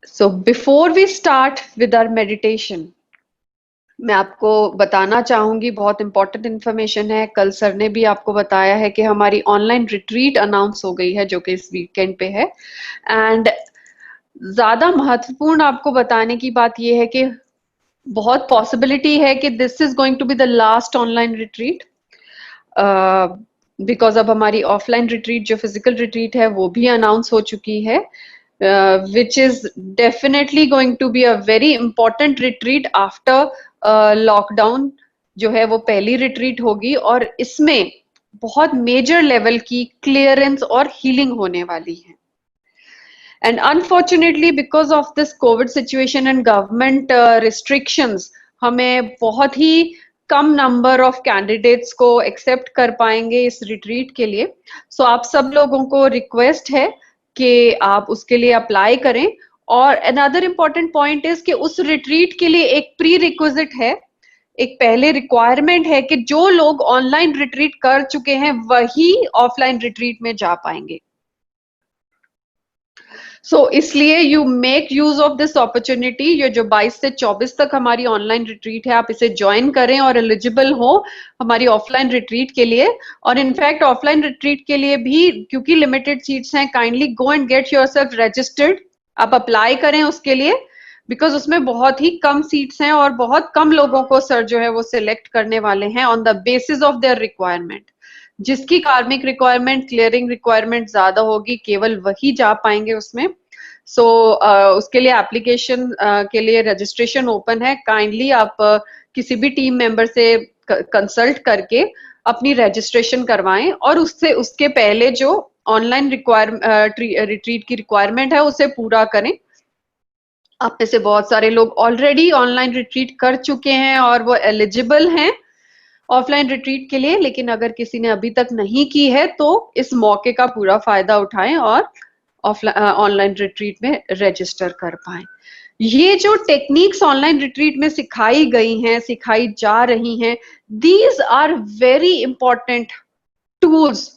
So before we start with our meditation, मैं आपको बताना चाहूंगी, बहुत इंपॉर्टेंट इन्फॉर्मेशन है। कल सर ने भी आपको बताया है कि हमारी ऑनलाइन रिट्रीट अनाउंस हो गई है जो कि इस वीकेंड पे है। एंड ज्यादा महत्वपूर्ण आपको बताने की बात यह है कि बहुत पॉसिबिलिटी है कि this is going to be the last online retreat, because अब हमारी ऑफलाइन रिट्रीट जो फिजिकल रिट्रीट है वो भी अनाउंस हो चुकी है, which is definitely going to be a very important retreat after lockdown. जो है वो पहली रिट्रीट होगी और इसमें बहुत मेजर लेवल की क्लियरेंस और हीलिंग होने वाली है। And unfortunately because of this covid situation and government restrictions, हमें बहुत ही कम नंबर ऑफ कैंडिडेट्स को एक्सेप्ट कर पाएंगे इस रिट्रीट के लिए। सो आप सब लोगों को रिक्वेस्ट है कि आप उसके लिए अप्लाई करें। और अनदर इम्पॉर्टेंट पॉइंट इज कि उस रिट्रीट के लिए एक प्री रिक्विजिट है, एक पहले रिक्वायरमेंट है कि जो लोग ऑनलाइन रिट्रीट कर चुके हैं वही ऑफलाइन रिट्रीट में जा पाएंगे। इसलिए you make use of this opportunity. ये जो 22 से 24 तक हमारी ऑनलाइन रिट्रीट है, आप इसे ज्वाइन करें और एलिजिबल हो हमारी ऑफलाइन रिट्रीट के लिए। और इनफैक्ट ऑफलाइन रिट्रीट के लिए भी क्योंकि लिमिटेड सीट्स हैं, kindly go and gate yourself registered. आप अप्लाई करें उसके लिए, बिकॉज उसमें बहुत ही कम सीट्स हैं और बहुत कम लोगों को सर जो है वो सिलेक्ट करने वाले हैं on the basis of their requirement. जिसकी कार्मिक रिक्वायरमेंट, क्लियरिंग रिक्वायरमेंट ज्यादा होगी, केवल वही जा पाएंगे उसमें। उसके लिए एप्लीकेशन के लिए रजिस्ट्रेशन ओपन है। काइंडली आप किसी भी टीम मेंबर से कंसल्ट करके अपनी रजिस्ट्रेशन करवाएं और उससे उसके पहले जो ऑनलाइन रिट्रीट की रिक्वायरमेंट है उसे पूरा करें। आप में से बहुत सारे लोग ऑलरेडी ऑनलाइन रिट्रीट कर चुके हैं और वो एलिजिबल हैं ऑफलाइन रिट्रीट के लिए, लेकिन अगर किसी ने अभी तक नहीं की है तो इस मौके का पूरा फायदा उठाएं और ऑफलाइन ऑनलाइन रिट्रीट में रजिस्टर कर पाएं। ये जो टेक्निक्स ऑनलाइन रिट्रीट में सिखाई गई हैं, सिखाई जा रही हैं, these are very important tools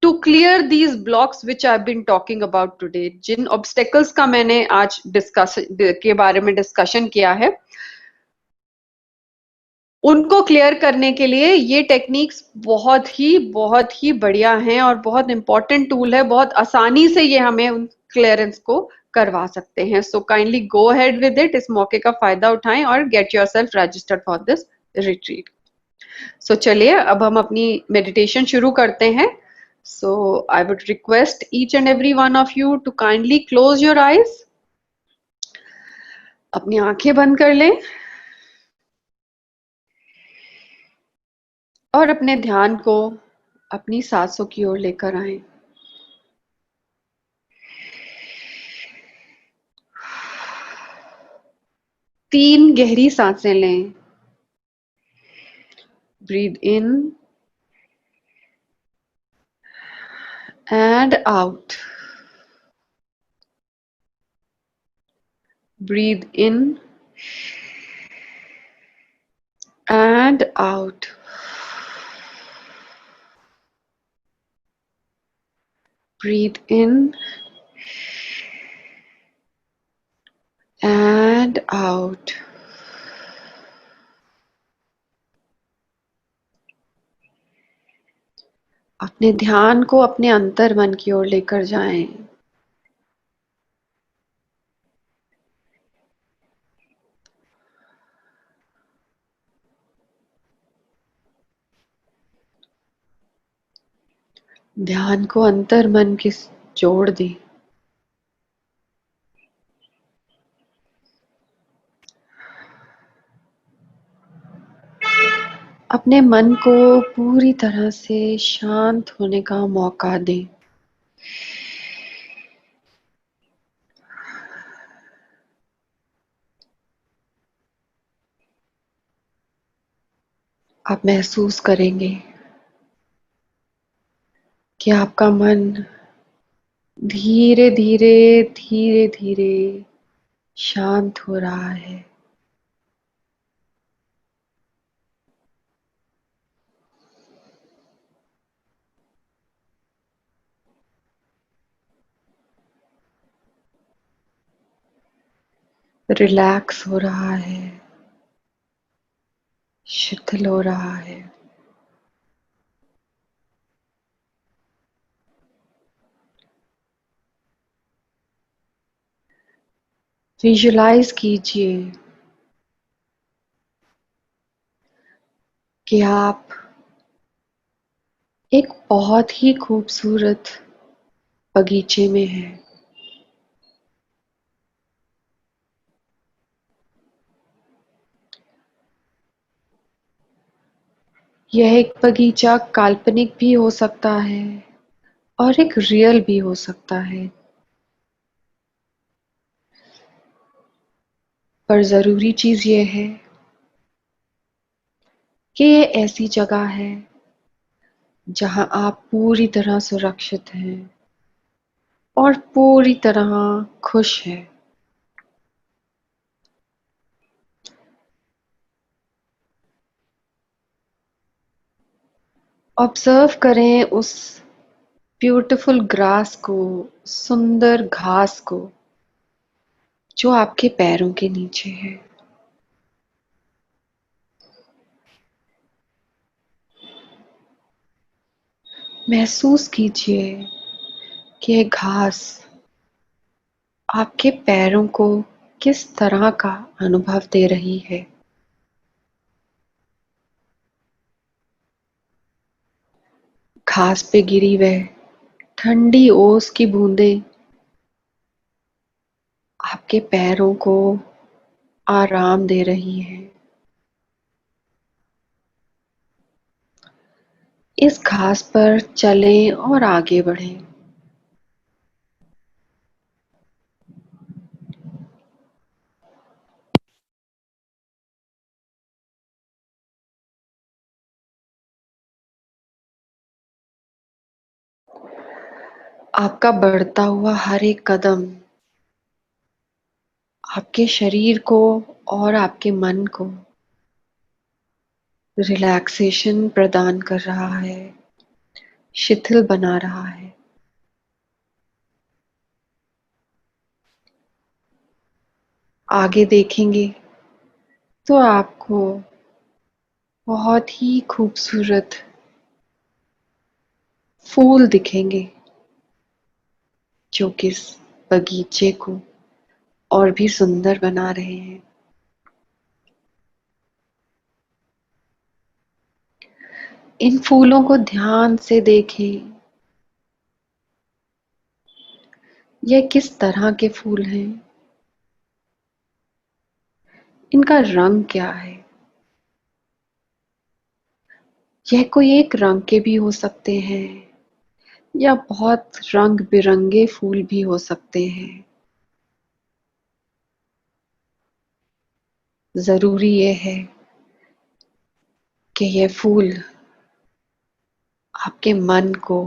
to clear these blocks which I been talking about today. जिन ऑब्स्टेकल्स का मैंने आज डिस्कस के बारे में डिस्कशन किया है, उनको क्लियर करने के लिए ये टेक्निक्स बहुत ही बढ़िया हैं और बहुत इंपॉर्टेंट टूल है। बहुत आसानी से ये हमें उन क्लियरेंस को करवा सकते हैं। So kindly go ahead with it, इस मौके का फायदा उठाएं और get yourself registered for this retreat. So चलिए अब हम अपनी मेडिटेशन शुरू करते हैं। So I would request each and every one of you to kindly close your eyes. अपनी आंखें बंद कर लें और अपने ध्यान को अपनी सांसों की ओर लेकर आए। तीन गहरी सांसें लें। Breathe in and out. Breathe in and out. Breathe in and out. अपने ध्यान को अपने अंतर मन की ओर लेकर जाएं। ध्यान को अंतर मन के जोड़ दें। अपने मन को पूरी तरह से शांत होने का मौका दें। आप महसूस करेंगे कि आपका मन धीरे धीरे धीरे धीरे शांत हो रहा है। रिलैक्स हो रहा है, शिथिल हो रहा है। विजुलाइज कीजिए कि आप एक बहुत ही खूबसूरत बगीचे में हैं। यह एक बगीचा काल्पनिक भी हो सकता है और एक रियल भी हो सकता है, पर जरूरी चीज यह है कि ये ऐसी जगह है जहां आप पूरी तरह सुरक्षित हैं और पूरी तरह खुश हैं। ऑब्जर्व करें उस ब्यूटीफुल ग्रास को, सुंदर घास को जो आपके पैरों के नीचे है। महसूस कीजिए कि ये घास आपके पैरों को किस तरह का अनुभव दे रही है। घास पे गिरी वह ठंडी ओस की बूंदें आपके पैरों को आराम दे रही हैं। इस घास पर चलें और आगे बढ़ें। आपका बढ़ता हुआ हर एक कदम आपके शरीर को और आपके मन को रिलैक्सेशन प्रदान कर रहा है, शिथिल बना रहा है। आगे देखेंगे तो आपको बहुत ही खूबसूरत फूल दिखेंगे जो कि इस बगीचे को और भी सुंदर बना रहे हैं। इन फूलों को ध्यान से देखें। यह किस तरह के फूल हैं? इनका रंग क्या है? यह कोई एक रंग के भी हो सकते हैं या बहुत रंग बिरंगे फूल भी हो सकते हैं। जरूरी यह है कि यह फूल आपके मन को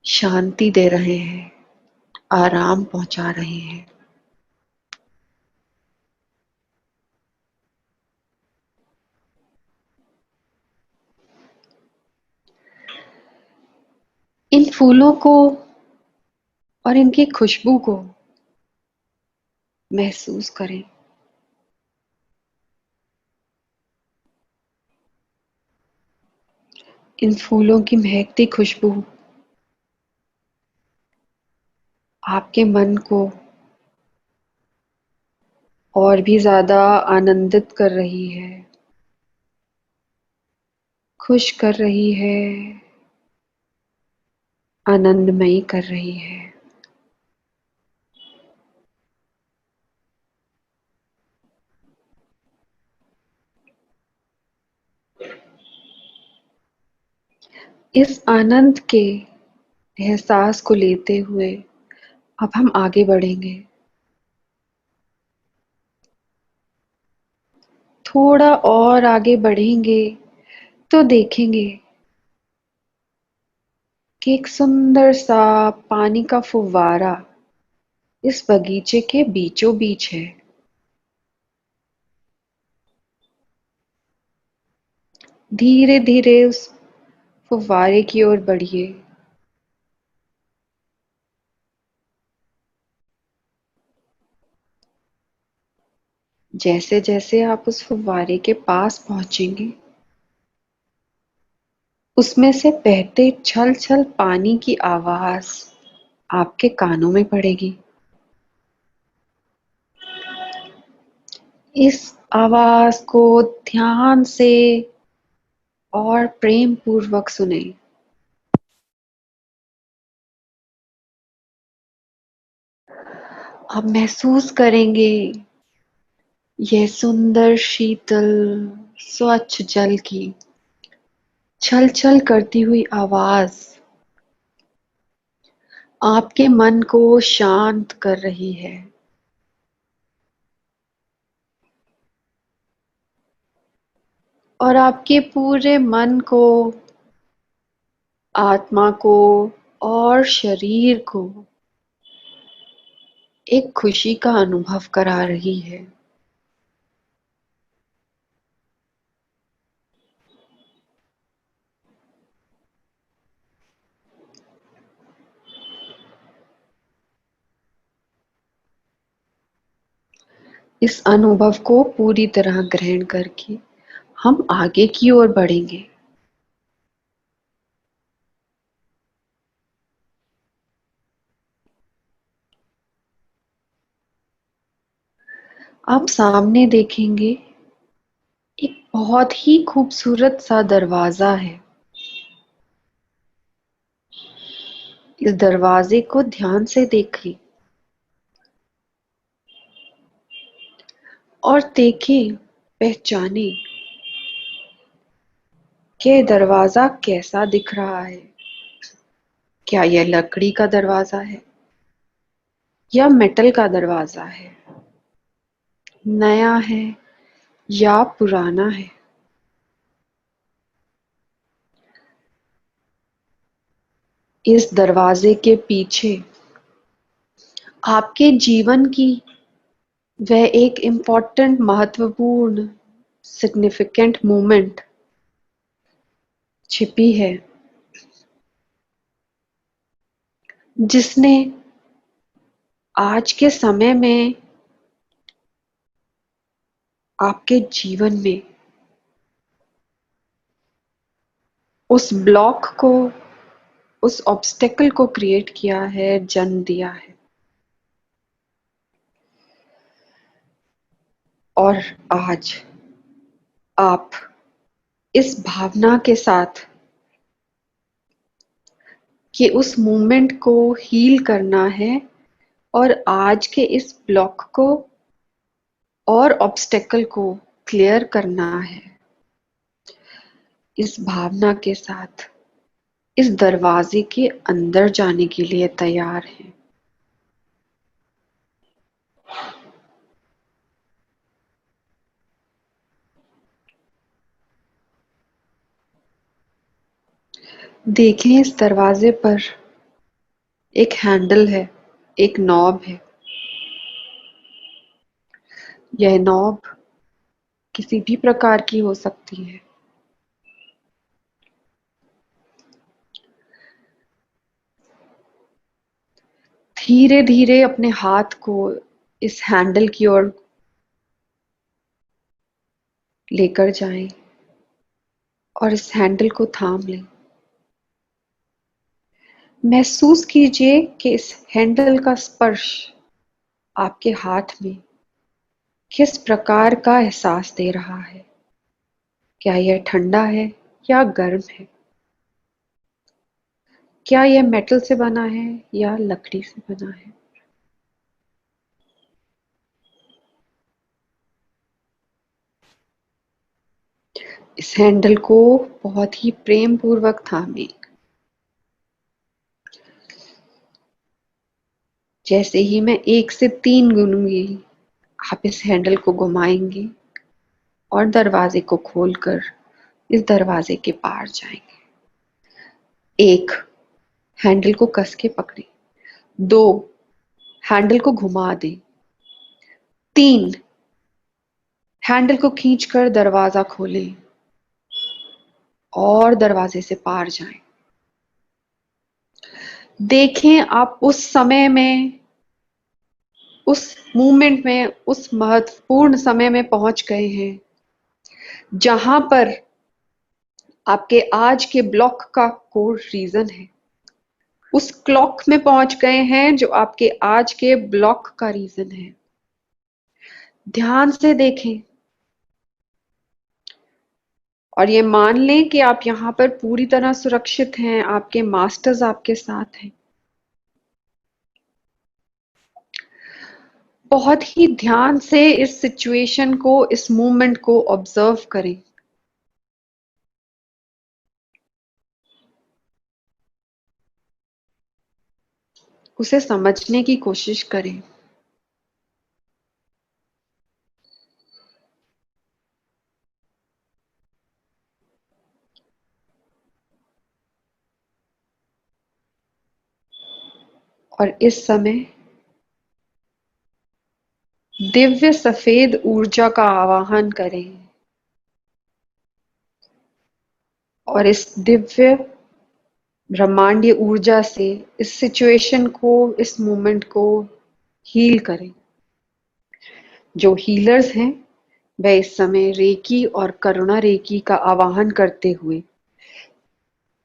शांति दे रहे हैं, आराम पहुंचा रहे हैं। इन फूलों को और इनकी खुशबू को महसूस करें। इन फूलों की महकती खुशबू आपके मन को और भी ज्यादा आनंदित कर रही है, खुश कर रही है, आनंदमयी कर रही है। इस आनंद के एहसास को लेते हुए अब हम आगे बढ़ेंगे। थोड़ा और आगे बढ़ेंगे तो देखेंगे कि एक सुंदर सा पानी का फुव्वारा इस बगीचे के बीचों बीच है। धीरे धीरे उस फुव्वारे की ओर बढ़िए। जैसे जैसे आप उस फुव्वारे के पास पहुंचेंगे, उसमें से बहते छल छल पानी की आवाज आपके कानों में पड़ेगी। इस आवाज को ध्यान से और प्रेम पूर्वक सुने। आप महसूस करेंगे यह सुंदर शीतल स्वच्छ जल की छल छल करती हुई आवाज आपके मन को शांत कर रही है। और आपके पूरे मन को, आत्मा को और शरीर को एक खुशी का अनुभव करा रही है। इस अनुभव को पूरी तरह ग्रहण करके हम आगे की ओर बढ़ेंगे। आप सामने देखेंगे एक बहुत ही खूबसूरत सा दरवाजा है। इस दरवाजे को ध्यान से देखें और देखें, पहचाने कि दरवाजा कैसा दिख रहा है। क्या यह लकड़ी का दरवाजा है या मेटल का दरवाजा है, नया है या पुराना है। इस दरवाजे के पीछे आपके जीवन की वह एक इम्पोर्टेंट महत्वपूर्ण सिग्निफिकेंट मोमेंट छिपी है, जिसने आज के समय में आपके जीवन में उस ब्लॉक को, उस ऑब्स्टेकल को क्रिएट किया है, जन्म दिया है। और आज आप इस भावना के साथ कि उस मोमेंट को हील करना है और आज के इस ब्लॉक को और ऑब्स्टेकल को क्लियर करना है, इस भावना के साथ इस दरवाजे के अंदर जाने के लिए तैयार हैं। देखें, इस दरवाजे पर एक हैंडल है, एक नॉब है। यह नॉब किसी भी प्रकार की हो सकती है। धीरे धीरे अपने हाथ को इस हैंडल की ओर लेकर जाएं और इस हैंडल को थाम लें। महसूस कीजिए कि इस हैंडल का स्पर्श आपके हाथ में किस प्रकार का एहसास दे रहा है। क्या यह ठंडा है या गर्म है? क्या यह मेटल से बना है या लकड़ी से बना है? इस हैंडल को बहुत ही प्रेम पूर्वक थामे। जैसे ही मैं 1 से 3 गिनूंगी, आप इस हैंडल को घुमाएंगे और दरवाजे को खोलकर इस दरवाजे के पार जाएंगे। एक, हैंडल को कस के पकड़े। दो, हैंडल को घुमा दे। तीन, हैंडल को खींचकर दरवाजा खोलें और दरवाजे से पार जाएं। देखें आप उस समय में, उस मोमेंट में, उस महत्वपूर्ण समय में पहुंच गए हैं जहां पर आपके आज के ब्लॉक का कोर रीजन है। उस क्लॉक में पहुंच गए हैं जो आपके आज के ब्लॉक का रीजन है। ध्यान से देखें और ये मान लें कि आप यहां पर पूरी तरह सुरक्षित हैं, आपके मास्टर्स आपके साथ हैं। बहुत ही ध्यान से इस सिचुएशन को, इस मूवमेंट को ऑब्जर्व करें। उसे समझने की कोशिश करें। और इस समय दिव्य सफेद ऊर्जा का आवाहन करें और इस दिव्य ब्रह्मांडीय ऊर्जा से इस सिचुएशन को, इस मोमेंट को हील करें। जो हीलर्स हैं वह इस समय रेकी और करुणा रेकी का आवाहन करते हुए,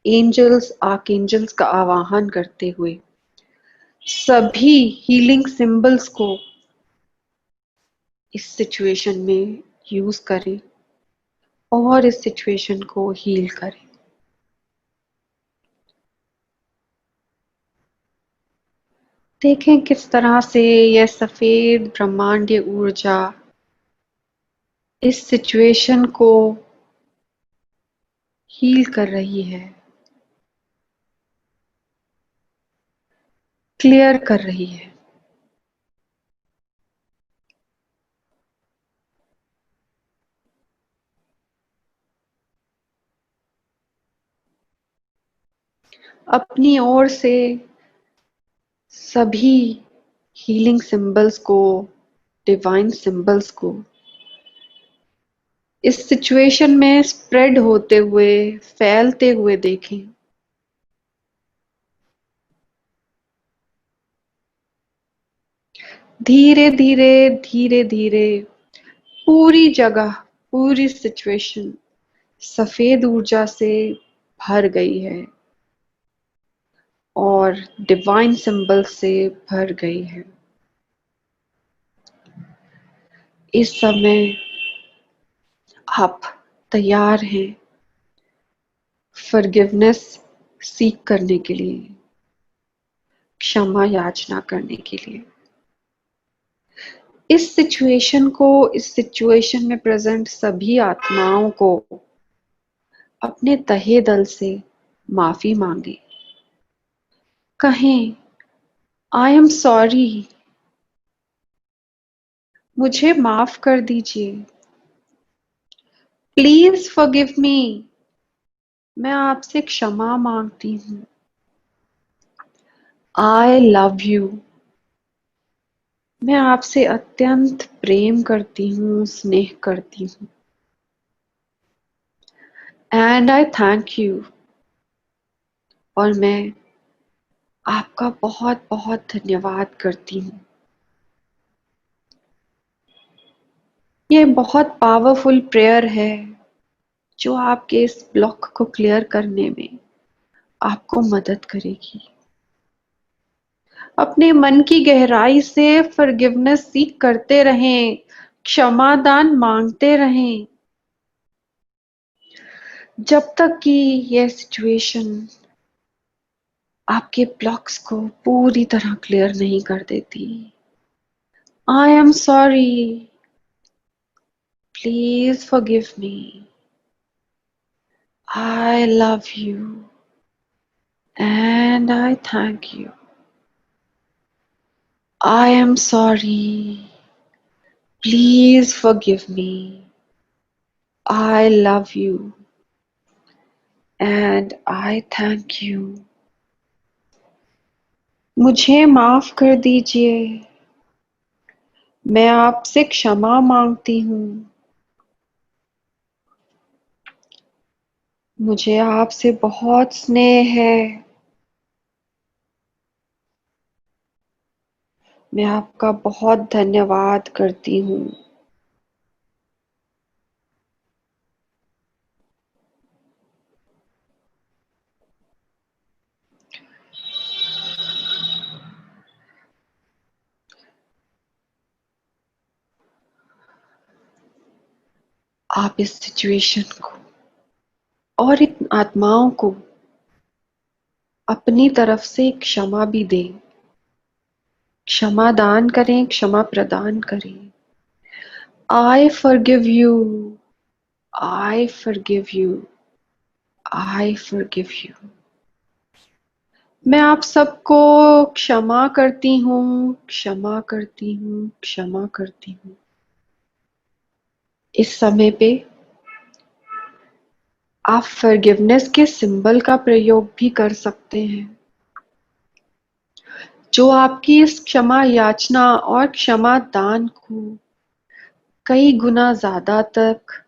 एंजल्स आर्कएंजल्स का आवाहन करते हुए सभी हीलिंग सिंबल्स को इस सिचुएशन में यूज करें और इस सिचुएशन को हील करें। देखें किस तरह से यह सफेद ब्रह्मांडीय ऊर्जा इस सिचुएशन को हील कर रही है, क्लियर कर रही है। अपनी ओर से सभी हीलिंग सिंबल्स को, डिवाइन सिंबल्स को इस सिचुएशन में स्प्रेड होते हुए, फैलते हुए देखें। धीरे धीरे, धीरे धीरे पूरी जगह, पूरी सिचुएशन सफेद ऊर्जा से भर गई है और डिवाइन सिंबल से भर गई है। इस समय आप तैयार हैं फॉरगिवनेस सीख करने के लिए, क्षमा याचना करने के लिए। इस सिचुएशन को, इस सिचुएशन में प्रेजेंट सभी आत्माओं को अपने तहे दिल से माफी मांगे। कहें, आई एम सॉरी, मुझे माफ कर दीजिए। प्लीज फॉरगिव मी, मैं आपसे क्षमा मांगती हूँ। आई लव यू, मैं आपसे अत्यंत प्रेम करती हूँ, स्नेह करती हूँ। एंड आई थैंक यू, और मैं आपका बहुत बहुत धन्यवाद करती हूँ। ये बहुत पावरफुल प्रेयर है जो आपके इस ब्लॉक को क्लियर करने में आपको मदद करेगी। अपने मन की गहराई से फॉरगिवनेस सीख करते रहें, क्षमादान मांगते रहें, जब तक कि यह सिचुएशन आपके ब्लॉक्स को पूरी तरह क्लियर नहीं कर देती। I am sorry, please forgive me, I love you and I thank you. I am sorry. Please forgive me. I love you and I thank you. मुझे माफ कर दीजिए। मैं आपसे क्षमा मांगती हूँ। मुझे आपसे बहुत स्नेह है। मैं आपका बहुत धन्यवाद करती हूँ। आप इस सिचुएशन को और इन आत्माओं को अपनी तरफ से क्षमा भी दें। क्षमा दान करें, क्षमा प्रदान करें। I forgive you. I forgive you. I forgive you. मैं आप सबको क्षमा करती हूँ, क्षमा करती हूँ, क्षमा करती हूँ। इस समय पे आप फॉरगिवनेस के सिंबल का प्रयोग भी कर सकते हैं, जो आपकी इस क्षमा याचना और क्षमा दान को कई गुना ज्यादा तक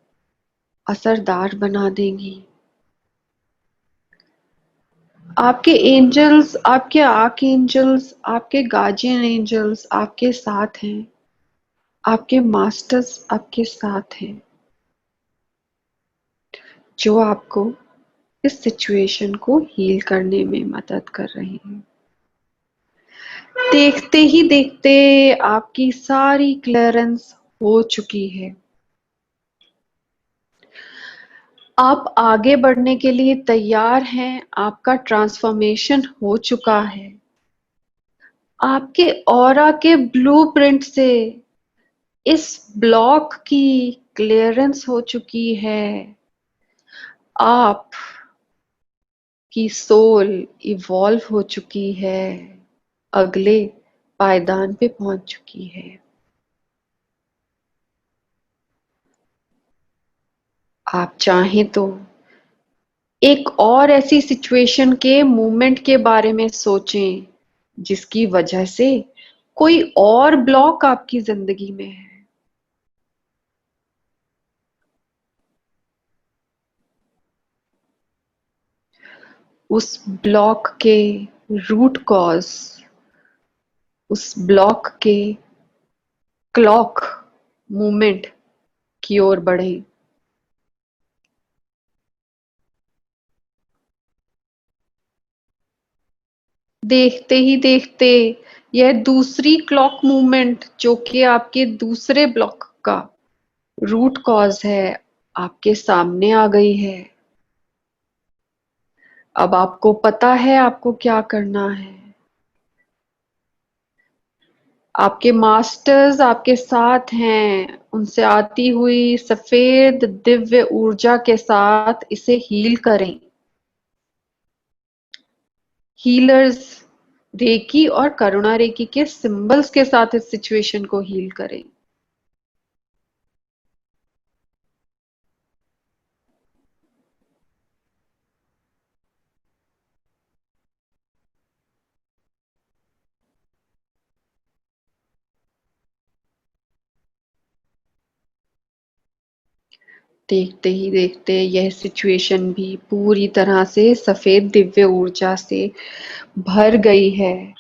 असरदार बना देंगी। आपके एंजल्स, आपके आर्क एंजल्स, आपके गार्जियन एंजल्स आपके साथ हैं। आपके मास्टर्स आपके साथ हैं, जो आपको इस सिचुएशन को हील करने में मदद कर रहे हैं। देखते ही देखते आपकी सारी क्लियरेंस हो चुकी है। आप आगे बढ़ने के लिए तैयार हैं। आपका ट्रांसफॉर्मेशन हो चुका है। आपके ऑरा के ब्लूप्रिंट से इस ब्लॉक की क्लियरेंस हो चुकी है। आप की सोल इवॉल्व हो चुकी है, अगले पायदान पे पहुंच चुकी है। आप चाहें तो एक और ऐसी सिचुएशन के मूवमेंट के बारे में सोचें जिसकी वजह से कोई और ब्लॉक आपकी जिंदगी में है। उस ब्लॉक के रूट कॉज, उस ब्लॉक के क्लॉक मूवमेंट की ओर बढ़ें। देखते ही देखते यह दूसरी क्लॉक मूवमेंट, जो कि आपके दूसरे ब्लॉक का रूट कॉज है, आपके सामने आ गई है। अब आपको पता है आपको क्या करना है। आपके मास्टर्स आपके साथ हैं। उनसे आती हुई सफेद दिव्य ऊर्जा के साथ इसे हील करें। हीलर्स रेकी और करुणा रेकी के सिंबल्स के साथ इस सिचुएशन को हील करें। देखते ही देखते यह सिचुएशन भी पूरी तरह से सफेद दिव्य ऊर्जा से भर गई है,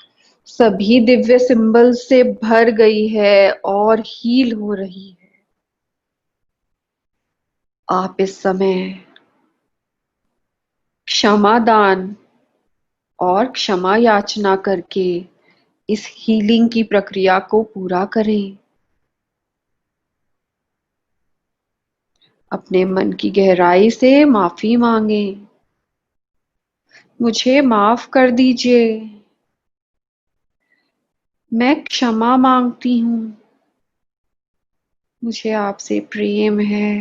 सभी दिव्य सिंबल से भर गई है और हील हो रही है। आप इस समय क्षमादान और क्षमा याचना करके इस हीलिंग की प्रक्रिया को पूरा करें। अपने मन की गहराई से माफी मांगें। मुझे माफ कर दीजिए। मैं क्षमा मांगती हूँ। मुझे आपसे प्रेम है।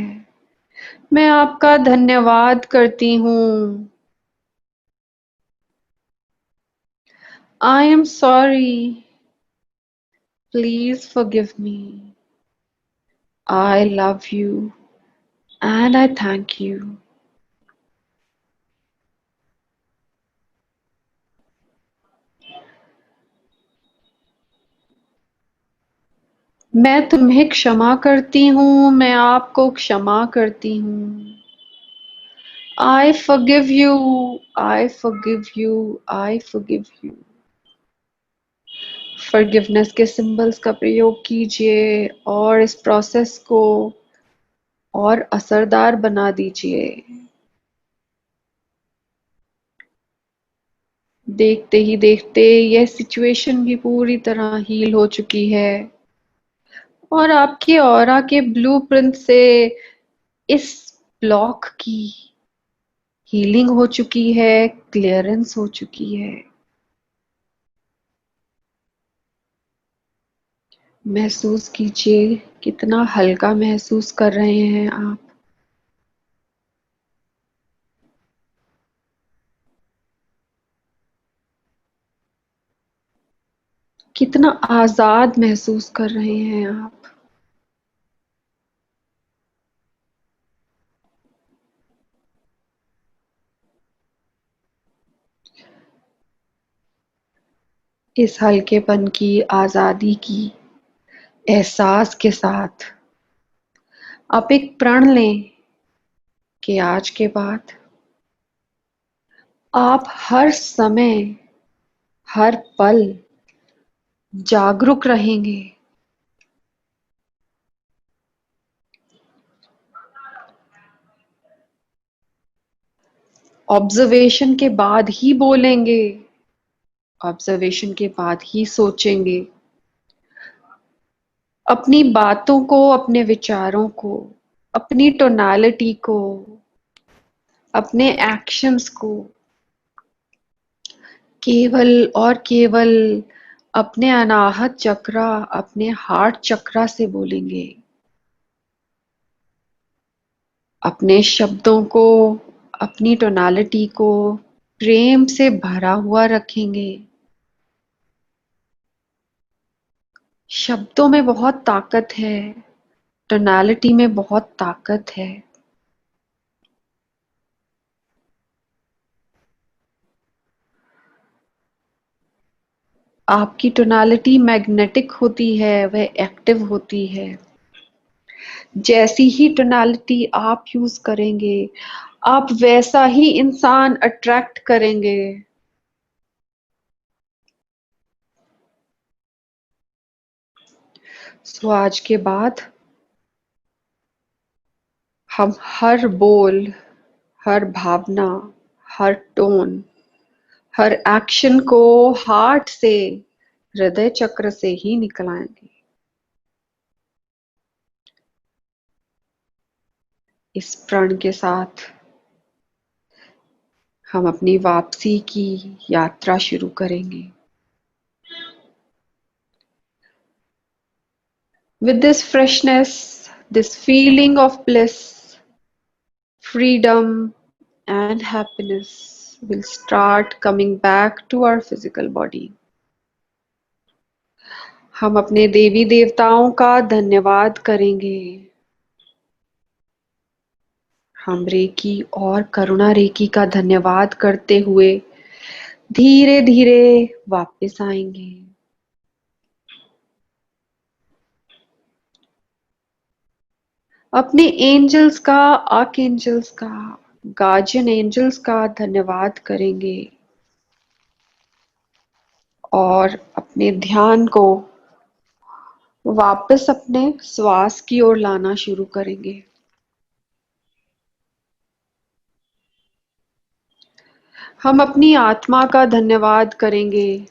मैं आपका धन्यवाद करती हूँ। I am sorry. Please forgive me. I love you and I thank you. मैं तुम्हें क्षमा करती हूँ, मैं आपको क्षमा करती हूँ. I forgive you, I forgive you, I forgive you. Forgiveness के सिंबल्स का प्रयोग कीजिए और इस प्रोसेस को और असरदार बना दीजिए. देखते ही देखते यह सिचुएशन भी पूरी तरह हील हो चुकी है और आपके ऑरा के ब्लूप्रिंट से इस ब्लॉक की हीलिंग हो चुकी है, क्लियरेंस हो चुकी है. महसूस कीजिए कितना हल्का महसूस कर रहे हैं आप. कितना आजाद महसूस कर रहे हैं आप. इस हल्केपन की, आजादी की एहसास के साथ आप एक प्रण लें कि आज के बाद आप हर समय, हर पल जागरूक रहेंगे. ऑब्जर्वेशन के बाद ही बोलेंगे, ऑब्जर्वेशन के बाद ही सोचेंगे. अपनी बातों को, अपने विचारों को, अपनी टोनालिटी को, अपने एक्शंस को केवल और केवल अपने अनाहत चक्रा, अपने हार्ट चक्रा से बोलेंगे. अपने शब्दों को, अपनी टोनालिटी को प्रेम से भरा हुआ रखेंगे. शब्दों में बहुत ताकत है, टोनालिटी में बहुत ताकत है. आपकी टोनालिटी मैग्नेटिक होती है, वह एक्टिव होती है. जैसी ही टोनालिटी आप यूज करेंगे, आप वैसा ही इंसान अट्रैक्ट करेंगे. सो आज के बाद हम हर बोल, हर भावना, हर टोन, हर एक्शन को हार्ट से, हृदय चक्र से ही निकलाएंगे. इस प्रण के साथ हम अपनी वापसी की यात्रा शुरू करेंगे. With this freshness, this feeling of bliss, freedom, and happiness will start coming back to our physical body. हम अपने देवी देवताओं का धन्यवाद करेंगे. हम रेकी और करुणा रेकी का धन्यवाद करते हुए धीरे धीरे वापस आएंगे. अपने एंजल्स का, आर्क एंजल्स का, गार्जियन एंजल्स का धन्यवाद करेंगे और अपने ध्यान को वापस अपने श्वास की ओर लाना शुरू करेंगे. हम अपनी आत्मा का धन्यवाद करेंगे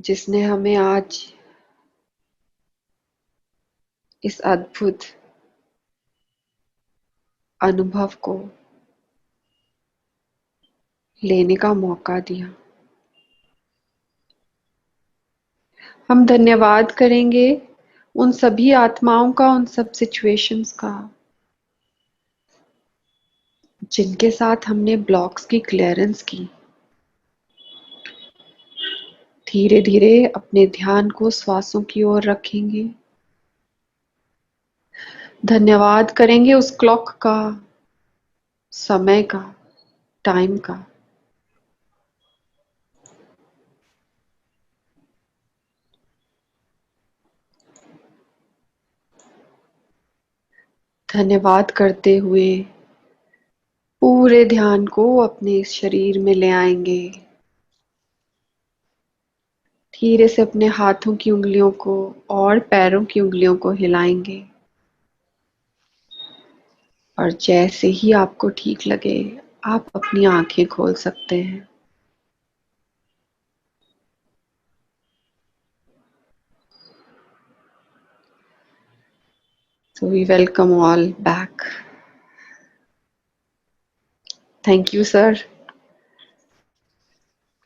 जिसने हमें आज इस अद्भुत अनुभव को लेने का मौका दिया. हम धन्यवाद करेंगे उन सभी आत्माओं का, उन सब सिचुएशंस का जिनके साथ हमने ब्लॉक्स की क्लियरेंस की. धीरे धीरे अपने ध्यान को श्वासों की ओर रखेंगे। धन्यवाद करेंगे उस क्लॉक का, समय का, टाइम का। धन्यवाद करते हुए पूरे ध्यान को अपने शरीर में ले आएंगे। धीरे से अपने हाथों की उंगलियों को और पैरों की उंगलियों को हिलाएंगे, और जैसे ही आपको ठीक लगे आप अपनी आंखें खोल सकते हैं। So we welcome all back. Thank you, sir.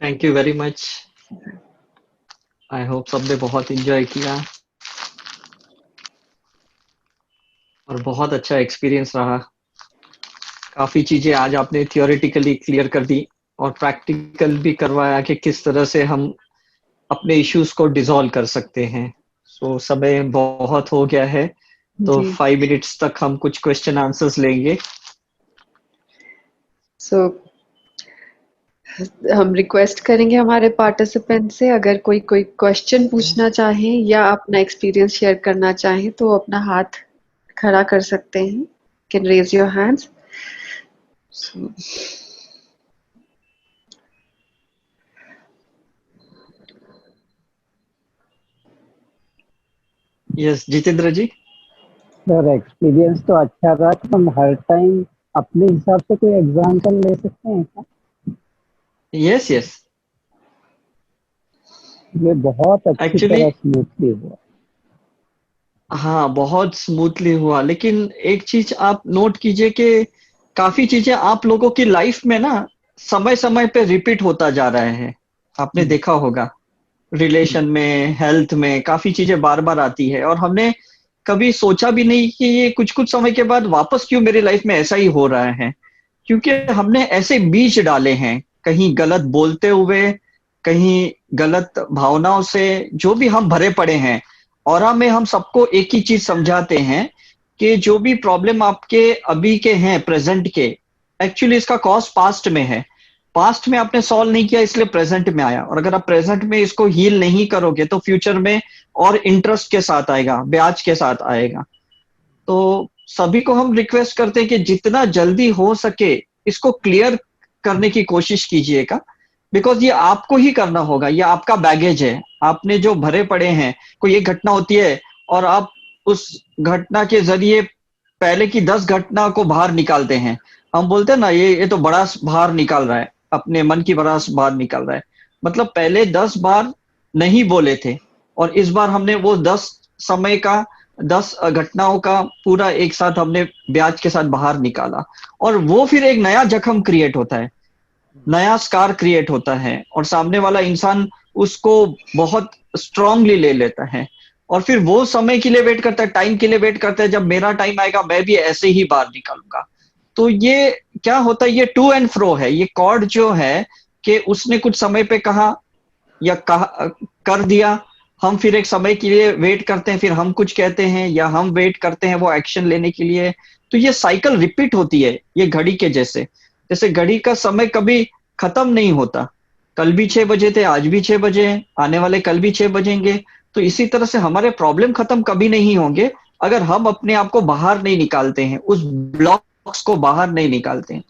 Thank you very much. I hope सबने बहुत एंजॉय किया और बहुत अच्छा एक्सपीरियंस रहा। काफी चीजें आज आपने थियोरेटिकली क्लियर कर दी और प्रैक्टिकल भी करवाया कि किस तरह से हम अपने इश्यूज को डिसॉल्व कर सकते हैं। सो समय बहुत हो गया है, तो जी। 5 मिनट्स तक हम कुछ क्वेश्चन आंसर्स लेंगे। So हम रिक्वेस्ट करेंगे हमारे पार्टिसिपेंट से, अगर कोई कोई क्वेश्चन पूछना चाहें या अपना एक्सपीरियंस शेयर करना चाहें तो अपना हाथ खड़ा कर सकते हैं। Can raise your hands. Yes Jitendra ji. Sir experience तो अच्छा रहा, तो हम हर टाइम अपने हिसाब से कोई एग्जाम्पल ले सकते हैं क्या? यस यस, ये बहुत अच्छी एक्चुअली तरह स्मूथली हुआ। हाँ बहुत स्मूथली हुआ, लेकिन एक चीज आप नोट कीजिए कि काफी चीजें आप लोगों की लाइफ में ना समय समय पे रिपीट होता जा रहा है। आपने देखा होगा रिलेशन में, हेल्थ में काफी चीजें बार बार आती है और हमने कभी सोचा भी नहीं कि ये कुछ कुछ समय के बाद वापस क्यों मेरी लाइफ में ऐसा ही हो रहा है। क्योंकि हमने ऐसे बीज डाले हैं, कहीं गलत बोलते हुए, कहीं गलत भावनाओं से, जो भी हम भरे पड़े हैं। और में हम सबको एक ही चीज समझाते हैं कि जो भी प्रॉब्लम आपके अभी के हैं, प्रेजेंट के, एक्चुअली इसका कॉज पास्ट में है। पास्ट में आपने सॉल्व नहीं किया इसलिए प्रेजेंट में आया, और अगर आप प्रेजेंट में इसको हील नहीं करोगे तो फ्यूचर में और इंटरेस्ट के साथ आएगा, ब्याज के साथ आएगा। तो सभी को हम रिक्वेस्ट करते हैं कि जितना जल्दी हो सके इसको क्लियर करने की कोशिश कीजिएगा, बिकॉज ये आपको ही करना होगा, ये आपका बैगेज है। आपने जो भरे पड़े हैं, कोई एक घटना होती है और आप उस घटना के जरिए पहले की 10 घटना को बाहर निकालते हैं। हम बोलते हैं ना, ये तो बड़ा बाहर निकाल रहा है, अपने मन की बड़ा बाहर निकाल रहा है। मतलब पहले 10 बार नहीं बोले थे और इस बार हमने वो 10 समय का, 10 घटनाओं का पूरा एक साथ हमने ब्याज के साथ बाहर निकाला, और वो फिर एक नया जख्म क्रिएट होता है, नया स्कार क्रिएट होता है, और सामने वाला इंसान उसको बहुत स्ट्रांगली ले लेता है और फिर वो समय के लिए वेट करता है, टाइम के लिए वेट करता है, जब मेरा टाइम आएगा मैं भी ऐसे ही बाहर निकालूंगा। तो ये क्या होता है, ये टू एंड फ्रो है। ये कॉर्ड जो है कि उसने कुछ समय पे कहा या कहा कर दिया, हम फिर एक समय के लिए वेट करते हैं, फिर हम कुछ कहते हैं या हम वेट करते हैं वो एक्शन लेने के लिए। तो ये साइकिल रिपीट होती है, ये घड़ी के जैसे। जैसे घड़ी का समय कभी खत्म नहीं होता, कल भी 6 बजे थे, आज भी 6 बजे हैं, आने वाले कल भी 6 बजेंगे। तो इसी तरह से हमारे प्रॉब्लम खत्म कभी नहीं होंगे अगर हम अपने आप को बाहर नहीं निकालते हैं, उस ब्लॉक्स को बाहर नहीं निकालते हैं।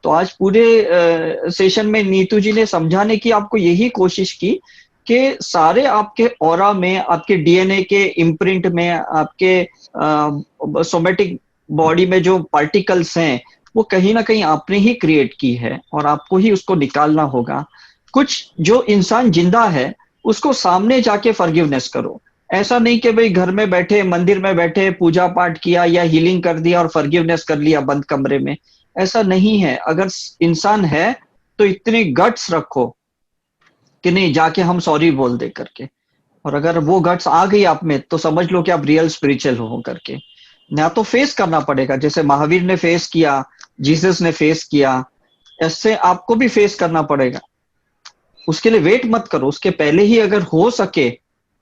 तो आज पूरे सेशन में नीतू जी ने समझाने की आपको यही कोशिश की कि सारे आपके ऑरा में, आपके डीएनए के इम्प्रिंट में, आपके सोमेटिक बॉडी में जो पार्टिकल्स हैं वो कहीं ना कहीं आपने ही क्रिएट की है और आपको ही उसको निकालना होगा। कुछ जो इंसान जिंदा है उसको सामने जाके फॉरगिवनेस करो। ऐसा नहीं कि भाई घर में बैठे, मंदिर में बैठे, पूजा पाठ किया या हीलिंग कर दिया और फॉरगिवनेस कर लिया बंद कमरे में। ऐसा नहीं है। अगर इंसान है तो इतनी गट्स रखो कि नहीं जाके हम सॉरी बोल दे करके, और अगर वो गट्स आ गई आप में तो समझ लो कि आप रियल स्पिरिचुअल हो करके। ना तो फेस करना पड़ेगा, जैसे महावीर ने फेस किया, जीसस ने फेस किया, ऐसे आपको भी फेस करना पड़ेगा। उसके लिए वेट मत करो, उसके पहले ही अगर हो सके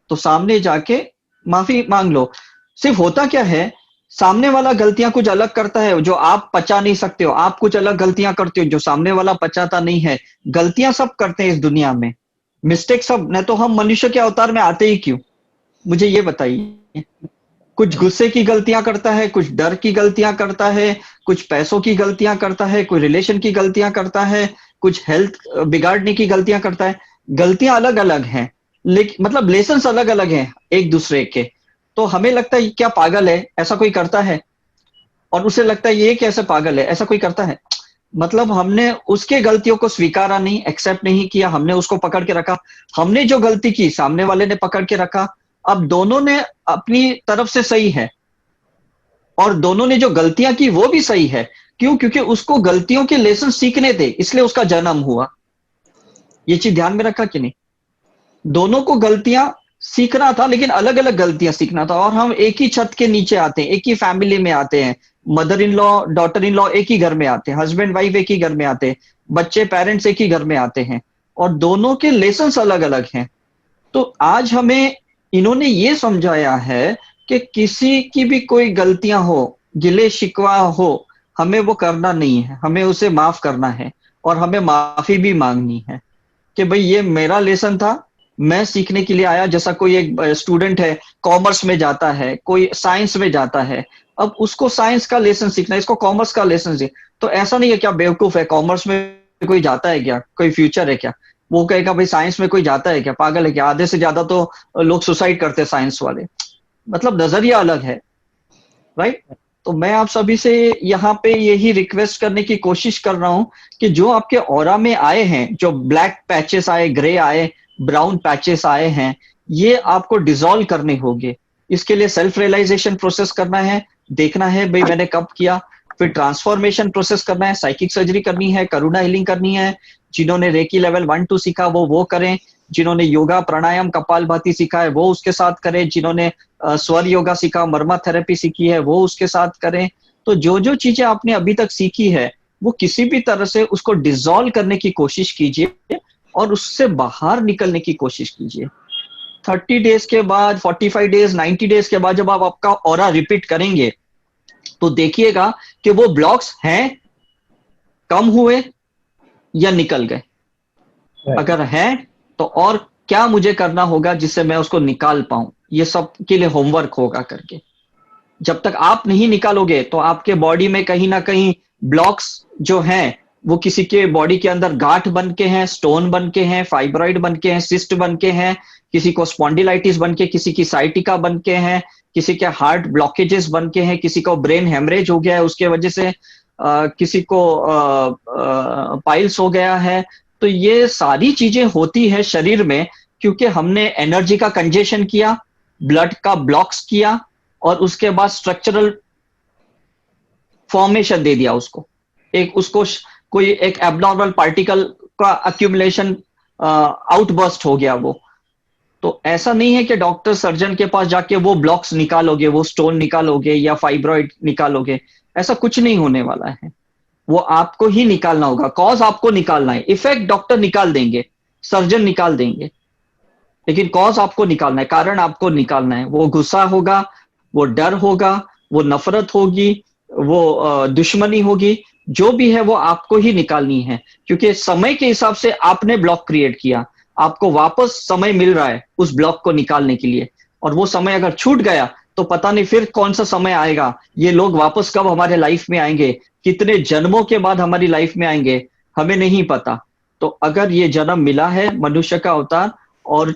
तो सामने जाके माफी मांग लो। सिर्फ होता क्या है, सामने वाला गलतियां कुछ अलग करता है जो आप पचा नहीं सकते हो, आप कुछ अलग गलतियां करते हो जो सामने वाला पचाता नहीं है। गलतियां सब करते हैं इस दुनिया में, मिस्टेक सब, नहीं तो हम मनुष्य के अवतार में आते ही क्यों? मुझे ये बताइए। कुछ गुस्से की गलतियां करता है, कुछ डर की गलतियां करता है, कुछ पैसों की गलतियां करता है, कोई रिलेशन की गलतियां करता है, कुछ हेल्थ बिगाड़ने की गलतियां करता है। गलतियां अलग अलग हैं, लेकिन मतलब लेसन्स अलग अलग हैं एक दूसरे के। तो हमें लगता है क्या पागल है, ऐसा कोई करता है, और उसे लगता है ये कैसे पागल है, ऐसा कोई करता है। मतलब हमने उसके गलतियों को स्वीकारा नहीं, एक्सेप्ट नहीं किया, हमने उसको पकड़ के रखा। हमने जो गलती की सामने वाले ने पकड़ के रखा। अब दोनों ने अपनी तरफ से सही है, और दोनों ने जो गलतियां की वो भी सही है। क्यों? क्योंकि उसको गलतियों के लेसन सीखने थे, इसलिए उसका जन्म हुआ। ये चीज ध्यान में रखा कि नहीं? दोनों को गलतियां सीखना था, लेकिन अलग अलग गलतियां सीखना था। और हम एक ही छत के नीचे आते हैं, एक ही फैमिली में आते हैं, mother in law daughter in law एक ही घर में आते हैं, हस्बैंड वाइफ एक ही घर में आते हैं, बच्चे पेरेंट्स एक ही घर में आते हैं, और दोनों के लेसन्स अलग अलग हैं। तो आज हमें इन्होंने ये समझाया है कि किसी की भी कोई गलतियां हो, गिले शिकवा हो, हमें वो करना नहीं है, हमें उसे माफ करना है, और हमें माफी भी मांगनी है कि भाई ये मेरा लेसन था, मैं सीखने के लिए आया। जैसा कोई एक स्टूडेंट है, कॉमर्स में जाता है, कोई साइंस में जाता है, अब उसको साइंस का लेसन सीखना है, इसको कॉमर्स का लेसन सीख। तो ऐसा नहीं है क्या बेवकूफ है, कॉमर्स में कोई जाता है क्या, कोई फ्यूचर है क्या? वो कहेगा भाई साइंस में कोई जाता है क्या, पागल है क्या? आधे से ज्यादा तो लोग सुसाइड करते हैं साइंस वाले। मतलब नजरिया अलग है, राइट? तो मैं आप सभी से यहाँ पे यही रिक्वेस्ट करने की कोशिश कर रहा हूं कि जो आपके ऑरा में आए हैं, जो ब्लैक पैचेस आए, ग्रे आए, ब्राउन पैचेस आए हैं, ये आपको डिसॉल्व करने होंगे। इसके लिए सेल्फ रियलाइजेशन प्रोसेस करना है, देखना है भाई मैंने कब किया। फिर ट्रांसफॉर्मेशन प्रोसेस करना है, साइकिक सर्जरी करनी है, करुणा हीलिंग करनी है। जिन्होंने रेकी लेवल 1-2 सीखा वो करें, जिन्होंने योगा प्राणायाम कपालभाति सीखा है वो उसके साथ करें, जिन्होंने स्वर योगा सीखा, मर्मा थेरेपी सीखी है वो उसके साथ करें। तो जो जो चीजें आपने अभी तक सीखी है वो किसी भी तरह से उसको डिसॉल्व करने की कोशिश कीजिए और उससे बाहर निकलने की कोशिश कीजिए। 30 डेज के बाद, 45 डेज, 90 डेज के बाद जब आप आपका ऑरा रिपीट करेंगे तो देखिएगा कि वो ब्लॉक्स हैं, कम हुए या निकल गए। अगर है तो और क्या मुझे करना होगा जिससे मैं उसको निकाल पाऊं, ये सब के लिए होमवर्क होगा करके। जब तक आप नहीं निकालोगे तो आपके बॉडी में कहीं ना कहीं ब्लॉक्स जो हैं वो किसी के बॉडी के अंदर गांठ बन के हैं, स्टोन बन के हैं, फाइब्रॉइड बन के हैं, सिस्ट बन के हैं, किसी को स्पॉन्डिलाइटिस बन के, किसी की साइटिका बन के हैं, किसी के हार्ट ब्लॉकेजेस बन के हैं, किसी को ब्रेन हेमरेज हो गया है उसके वजह से, किसी को पाइल्स हो गया है। तो ये सारी चीजें होती है शरीर में क्योंकि हमने एनर्जी का कंजेशन किया, ब्लड का ब्लॉक्स किया, और उसके बाद स्ट्रक्चरल फॉर्मेशन दे दिया उसको। उसको कोई एक एबनॉर्मल पार्टिकल का अक्यूमुलेशन, आउटबर्स्ट हो गया वो। तो ऐसा नहीं है कि डॉक्टर सर्जन के पास जाके वो ब्लॉक्स निकालोगे, वो स्टोन निकालोगे या फाइब्रॉइड निकालोगे, ऐसा कुछ नहीं होने वाला है। वो आपको ही निकालना होगा, कॉज आपको निकालना है। इफेक्ट डॉक्टर निकाल देंगे, सर्जन निकाल देंगे, लेकिन कॉज आपको निकालना है, कारण आपको निकालना है। वो गुस्सा होगा, वो डर होगा, वो नफरत होगी, वो दुश्मनी होगी, जो भी है वो आपको ही निकालनी है। क्योंकि समय के हिसाब से आपने ब्लॉक क्रिएट किया, आपको वापस समय मिल रहा है उस ब्लॉक को निकालने के लिए। और वो समय अगर छूट गया तो पता नहीं फिर कौन सा समय आएगा, ये लोग वापस कब हमारे लाइफ में आएंगे, कितने जन्मों के बाद हमारी लाइफ में आएंगे, हमें नहीं पता। तो अगर ये जन्म मिला है मनुष्य का अवतार, और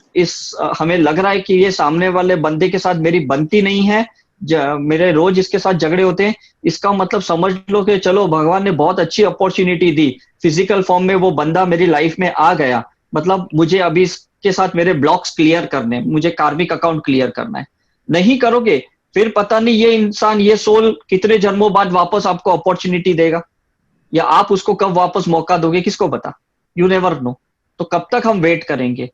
हमें लग रहा है कि ये सामने वाले बंदे के साथ मेरी बनती नहीं है, मेरे रोज इसके साथ झगड़े होते हैं, इसका मतलब समझ लो कि चलो भगवान ने बहुत अच्छी अपॉर्चुनिटी दी, फिजिकल फॉर्म में वो बंदा मेरी लाइफ में आ गया, मतलब मुझे अभी इसके साथ मेरे ब्लॉक्स क्लियर करने, मुझे कार्मिक अकाउंट क्लियर करना है। नहीं करोगे फिर पता नहीं ये इंसान, ये सोल कितने जन्मों बाद वापस आपको अपॉर्चुनिटी देगा, या आप उसको कब वापस मौका दोगे, किसको पता। You never know. तो कब तक हम वेट करेंगे,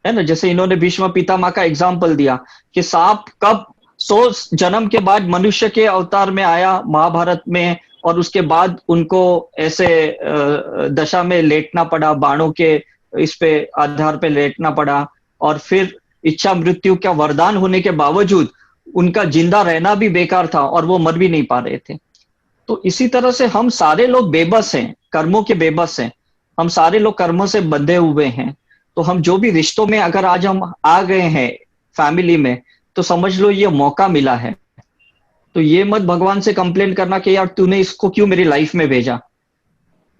है ना? जैसे इन्होंने भीष्म पितामह का एग्जाम्पल दिया कि सांप कब 100 जन्म के बाद मनुष्य के अवतार में आया महाभारत में, और उसके बाद उनको ऐसे दशा में लेटना पड़ा, बाणों के इस पे आधार पे लेटना पड़ा, और फिर इच्छा मृत्यु का वरदान होने के बावजूद उनका जिंदा रहना भी बेकार था और वो मर भी नहीं पा रहे थे। तो इसी तरह से हम सारे लोग बेबस हैं, कर्मों के बेबस हैं, हम सारे लोग कर्मों से बंधे हुए हैं। तो हम जो भी रिश्तों में अगर आज हम आ गए हैं फैमिली में, तो समझ लो ये मौका मिला है। तो ये मत भगवान से कंप्लेन करना कि यार तूने इसको क्यों मेरी लाइफ में भेजा।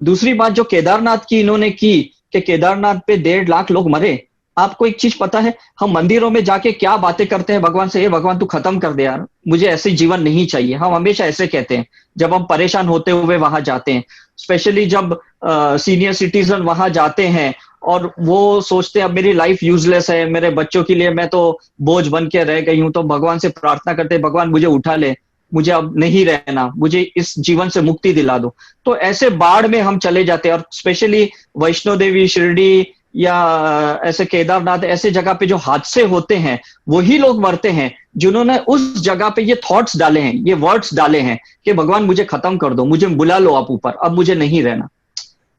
दूसरी बात जो केदारनाथ की इन्होंने की कि केदारनाथ पे 1.5 लाख लोग मरे। आपको एक चीज पता है, हम मंदिरों में जाके क्या बातें करते हैं भगवान से, ये भगवान तू खत्म कर दे यार, मुझे ऐसे जीवन नहीं चाहिए। हम हमेशा ऐसे कहते हैं जब हम परेशान होते हुए वहां जाते हैं, स्पेशली जब सीनियर सिटीजन वहां जाते हैं और वो सोचते हैं अब मेरी लाइफ यूजलेस है, मेरे बच्चों के लिए मैं तो बोझ बन के रह गई हूं, तो भगवान से प्रार्थना करते हैं भगवान मुझे उठा ले, मुझे अब नहीं रहना, मुझे इस जीवन से मुक्ति दिला दो। तो ऐसे बाढ़ में हम चले जाते हैं। और स्पेशली वैष्णो देवी, शिरडी या ऐसे केदारनाथ, ऐसे जगह पे जो हादसे होते हैं, वही लोग मरते हैं जिन्होंने उस जगह पे ये थॉट्स डाले हैं, ये वर्ड्स डाले हैं कि भगवान मुझे खत्म कर दो, मुझे बुला लो आप ऊपर, अब मुझे नहीं रहना।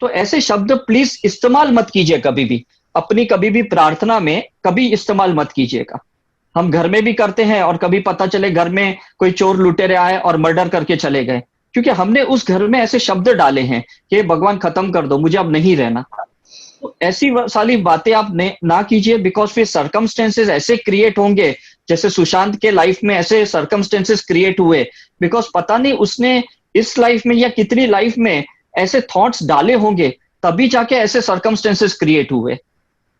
तो ऐसे शब्द प्लीज इस्तेमाल मत कीजिए कभी भी, अपनी कभी भी प्रार्थना में कभी इस्तेमाल मत कीजिएगा। हम घर में भी करते हैं और कभी पता चले घर में कोई चोर लुटेरे आए और मर्डर करके चले गए, क्योंकि हमने उस घर में ऐसे शब्द डाले हैं कि भगवान खत्म कर दो, मुझे अब नहीं रहना। तो ऐसी सारी बातें आप ना कीजिए, बिकॉज फिर सर्कमस्टेंसेस ऐसे क्रिएट होंगे, जैसे सुशांत के लाइफ में ऐसे सर्कमस्टेंसेस क्रिएट हुए, बिकॉज पता नहीं उसने इस लाइफ में या कितनी लाइफ में ऐसे थॉट्स डाले होंगे, तभी जाके ऐसे सर्कमस्टेंसेस क्रिएट हुए।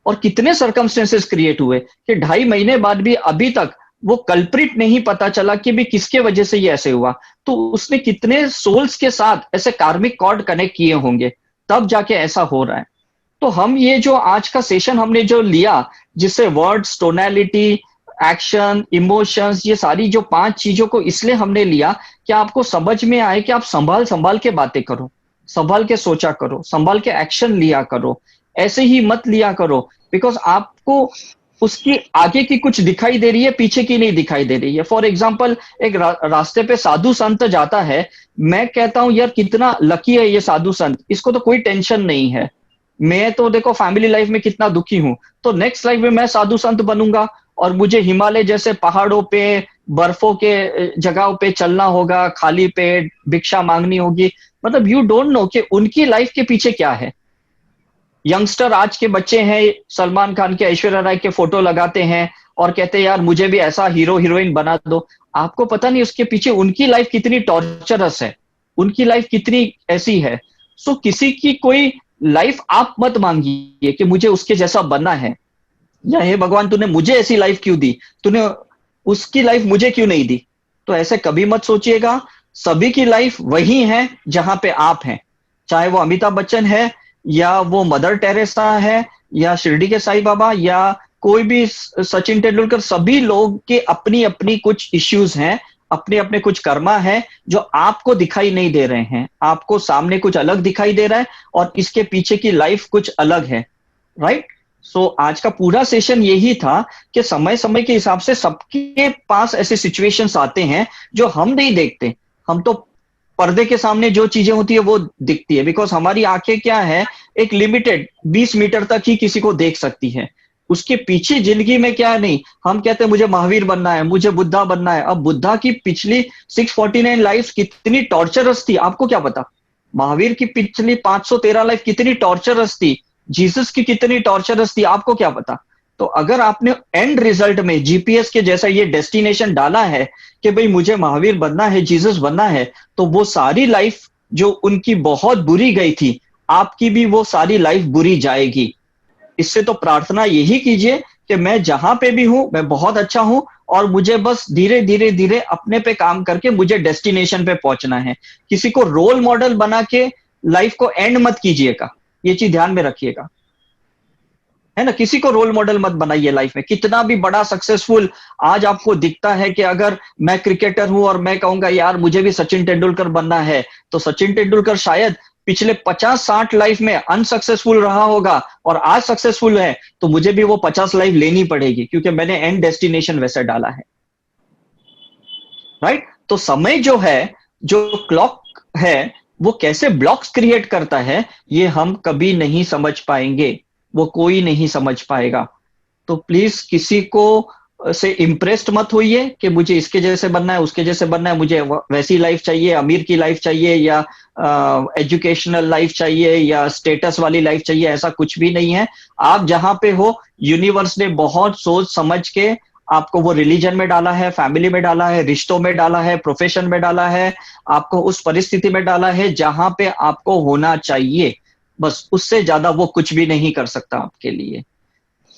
और कितने सर्कमस्टेंसेस क्रिएट हुए कि 2.5 महीने बाद भी अभी तक वो कल्प्रिट नहीं पता चला कि भी किसके वजह से ये ऐसे हुआ। तो उसने कितने सोल्स के साथ ऐसे कार्मिक कॉर्ड कनेक्ट किए होंगे, तब जाके ऐसा हो रहा है। तो हम ये जो आज का सेशन हमने जो लिया, जिससे वर्ड्स, टोनैलिटी, एक्शन, इमोशंस, ये सारी जो 5 चीजों को इसलिए हमने लिया कि आपको समझ में आए कि आप संभाल संभाल के बातें करो, संभाल के सोचा करो, संभाल के एक्शन लिया करो, ऐसे ही मत लिया करो। बिकॉज आपको उसकी आगे की कुछ दिखाई दे रही है, पीछे की नहीं दिखाई दे रही है। फॉर एग्जाम्पल, एक रास्ते पे साधु संत जाता है, मैं कहता हूं यार कितना लकी है ये साधु संत, इसको तो कोई टेंशन नहीं है। मैं तो देखो फैमिली लाइफ में कितना दुखी हूं, तो नेक्स्ट लाइफ में मैं साधु संत बनूंगा और मुझे हिमालय जैसे पहाड़ों पे, बर्फों के जगहों पे चलना होगा, खाली पेट भिक्षा मांगनी होगी। मतलब यू डोंट नो कि उनकी लाइफ के पीछे क्या है। यंगस्टर आज के बच्चे हैं, सलमान खान के, ऐश्वर्या राय के फोटो लगाते हैं और कहते हैं यार मुझे भी ऐसा हीरो हीरोइन बना दो। आपको पता नहीं उसके पीछे उनकी लाइफ कितनी टॉर्चरस है, उनकी लाइफ कितनी ऐसी है। सो किसी की कोई लाइफ आप मत मांगिए कि मुझे उसके जैसा बनना है, या हे भगवान तूने मुझे ऐसी लाइफ क्यों दी, तूने उसकी लाइफ मुझे क्यों नहीं दी। तो ऐसे कभी मत सोचिएगा। सभी की लाइफ वही है जहां पे आप हैं, चाहे वो अमिताभ बच्चन है, या वो मदर टेरेसा है, या शिरडी के साईं बाबा, या कोई भी सचिन तेंदुलकर। सभी लोग के अपनी अपनी कुछ इश्यूज हैं, अपने अपने कुछ कर्मा है जो आपको दिखाई नहीं दे रहे हैं। आपको सामने कुछ अलग दिखाई दे रहा है और इसके पीछे की लाइफ कुछ अलग है, राइट। सो आज का पूरा सेशन यही था कि समय समय के हिसाब से सबके पास ऐसे सिचुएशंस आते हैं जो हम नहीं देखते। हम तो पर्दे के सामने जो चीजें होती है वो दिखती है, बिकॉज हमारी आंखें क्या है, एक लिमिटेड 20 मीटर तक ही किसी को देख सकती है। उसके पीछे जिंदगी में क्या है नहीं। हम कहते हैं मुझे महावीर बनना है, मुझे बुद्धा बनना है। अब बुद्धा की पिछली 649 लाइफ कितनी टॉर्चरस थी, आपको क्या पता। महावीर की पिछली 513 लाइफ कितनी टॉर्चरस थी, जीसस की कितनी टॉर्चरस थी, आपको क्या पता। तो अगर आपने एंड रिजल्ट में जीपीएस के जैसा ये डेस्टिनेशन डाला है कि भाई मुझे महावीर बनना है, जीसस बनना है, तो वो सारी लाइफ जो उनकी बहुत बुरी गई थी, आपकी भी वो सारी लाइफ बुरी जाएगी। इससे तो प्रार्थना यही कीजिए कि मैं जहां पे भी हूं मैं बहुत अच्छा हूं और मुझे बस धीरे धीरे धीरे अपने पे काम करके मुझे डेस्टिनेशन पे पहुंचना है। किसी को रोल मॉडल बना के लाइफ को एंड मत कीजिएगा, ये चीज ध्यान में रखिएगा, है ना। किसी को रोल मॉडल मत बनाइए लाइफ में। कितना भी बड़ा सक्सेसफुल आज आपको दिखता है कि अगर मैं क्रिकेटर हूं और मैं कहूंगा यार मुझे भी सचिन तेंदुलकर बनना है, तो सचिन तेंदुलकर शायद पिछले 50-60 लाइफ में अनसक्सेसफुल रहा होगा और आज सक्सेसफुल है, तो मुझे भी वो 50 लाइफ लेनी पड़ेगी क्योंकि मैंने एंड डेस्टिनेशन वैसे डाला है, राइट। तो समय जो है, जो क्लॉक है, वो कैसे ब्लॉक्स क्रिएट करता है ये हम कभी नहीं समझ पाएंगे। वो कोई नहीं समझ पाएगा। तो प्लीज किसी को से इम्प्रेस्ड मत होइए कि मुझे इसके जैसे बनना है, उसके जैसे बनना है, मुझे वैसी लाइफ चाहिए, अमीर की लाइफ चाहिए, या एजुकेशनल लाइफ चाहिए, या स्टेटस वाली लाइफ चाहिए। ऐसा कुछ भी नहीं है। आप जहां पे हो, यूनिवर्स ने बहुत सोच समझ के आपको वो रिलीजन में डाला है, फैमिली में डाला है, रिश्तों में डाला है, प्रोफेशन में डाला है, आपको उस परिस्थिति में डाला है जहां पे आपको होना चाहिए। बस उससे ज्यादा वो कुछ भी नहीं कर सकता आपके लिए।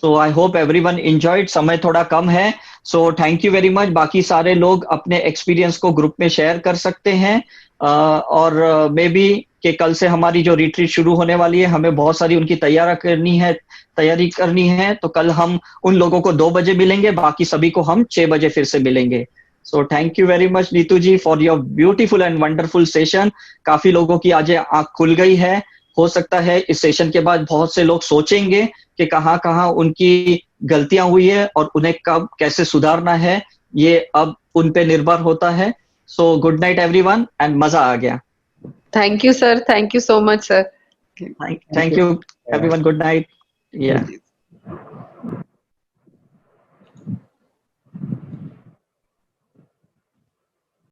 सो आई होप एवरीवन एंजॉयड। समय थोड़ा कम है, सो थैंक यू वेरी मच। बाकी सारे लोग अपने एक्सपीरियंस को ग्रुप में शेयर कर सकते हैं। और मे बी कि कल से हमारी जो रिट्रीट शुरू होने वाली है, हमें बहुत सारी उनकी तैयारी करनी है। तो कल हम उन लोगों को 2 बजे मिलेंगे, बाकी सभी को हम 6 बजे फिर से मिलेंगे। So thank you very much Neetu ji for your beautiful and wonderful session. काफी लोगों की आज आंख खुल गई है। हो सकता है इस सेशन के बाद बहुत से लोग सोचेंगे कि कहाँ कहाँ उनकी गलतियां हुई है और उन्हें कब कैसे सुधारना है। ये अब उन पे निर्भर होता है। So good night everyone, and मजा आ गया। Thank you sir, thank you so much sir. Thank you everyone, good night. या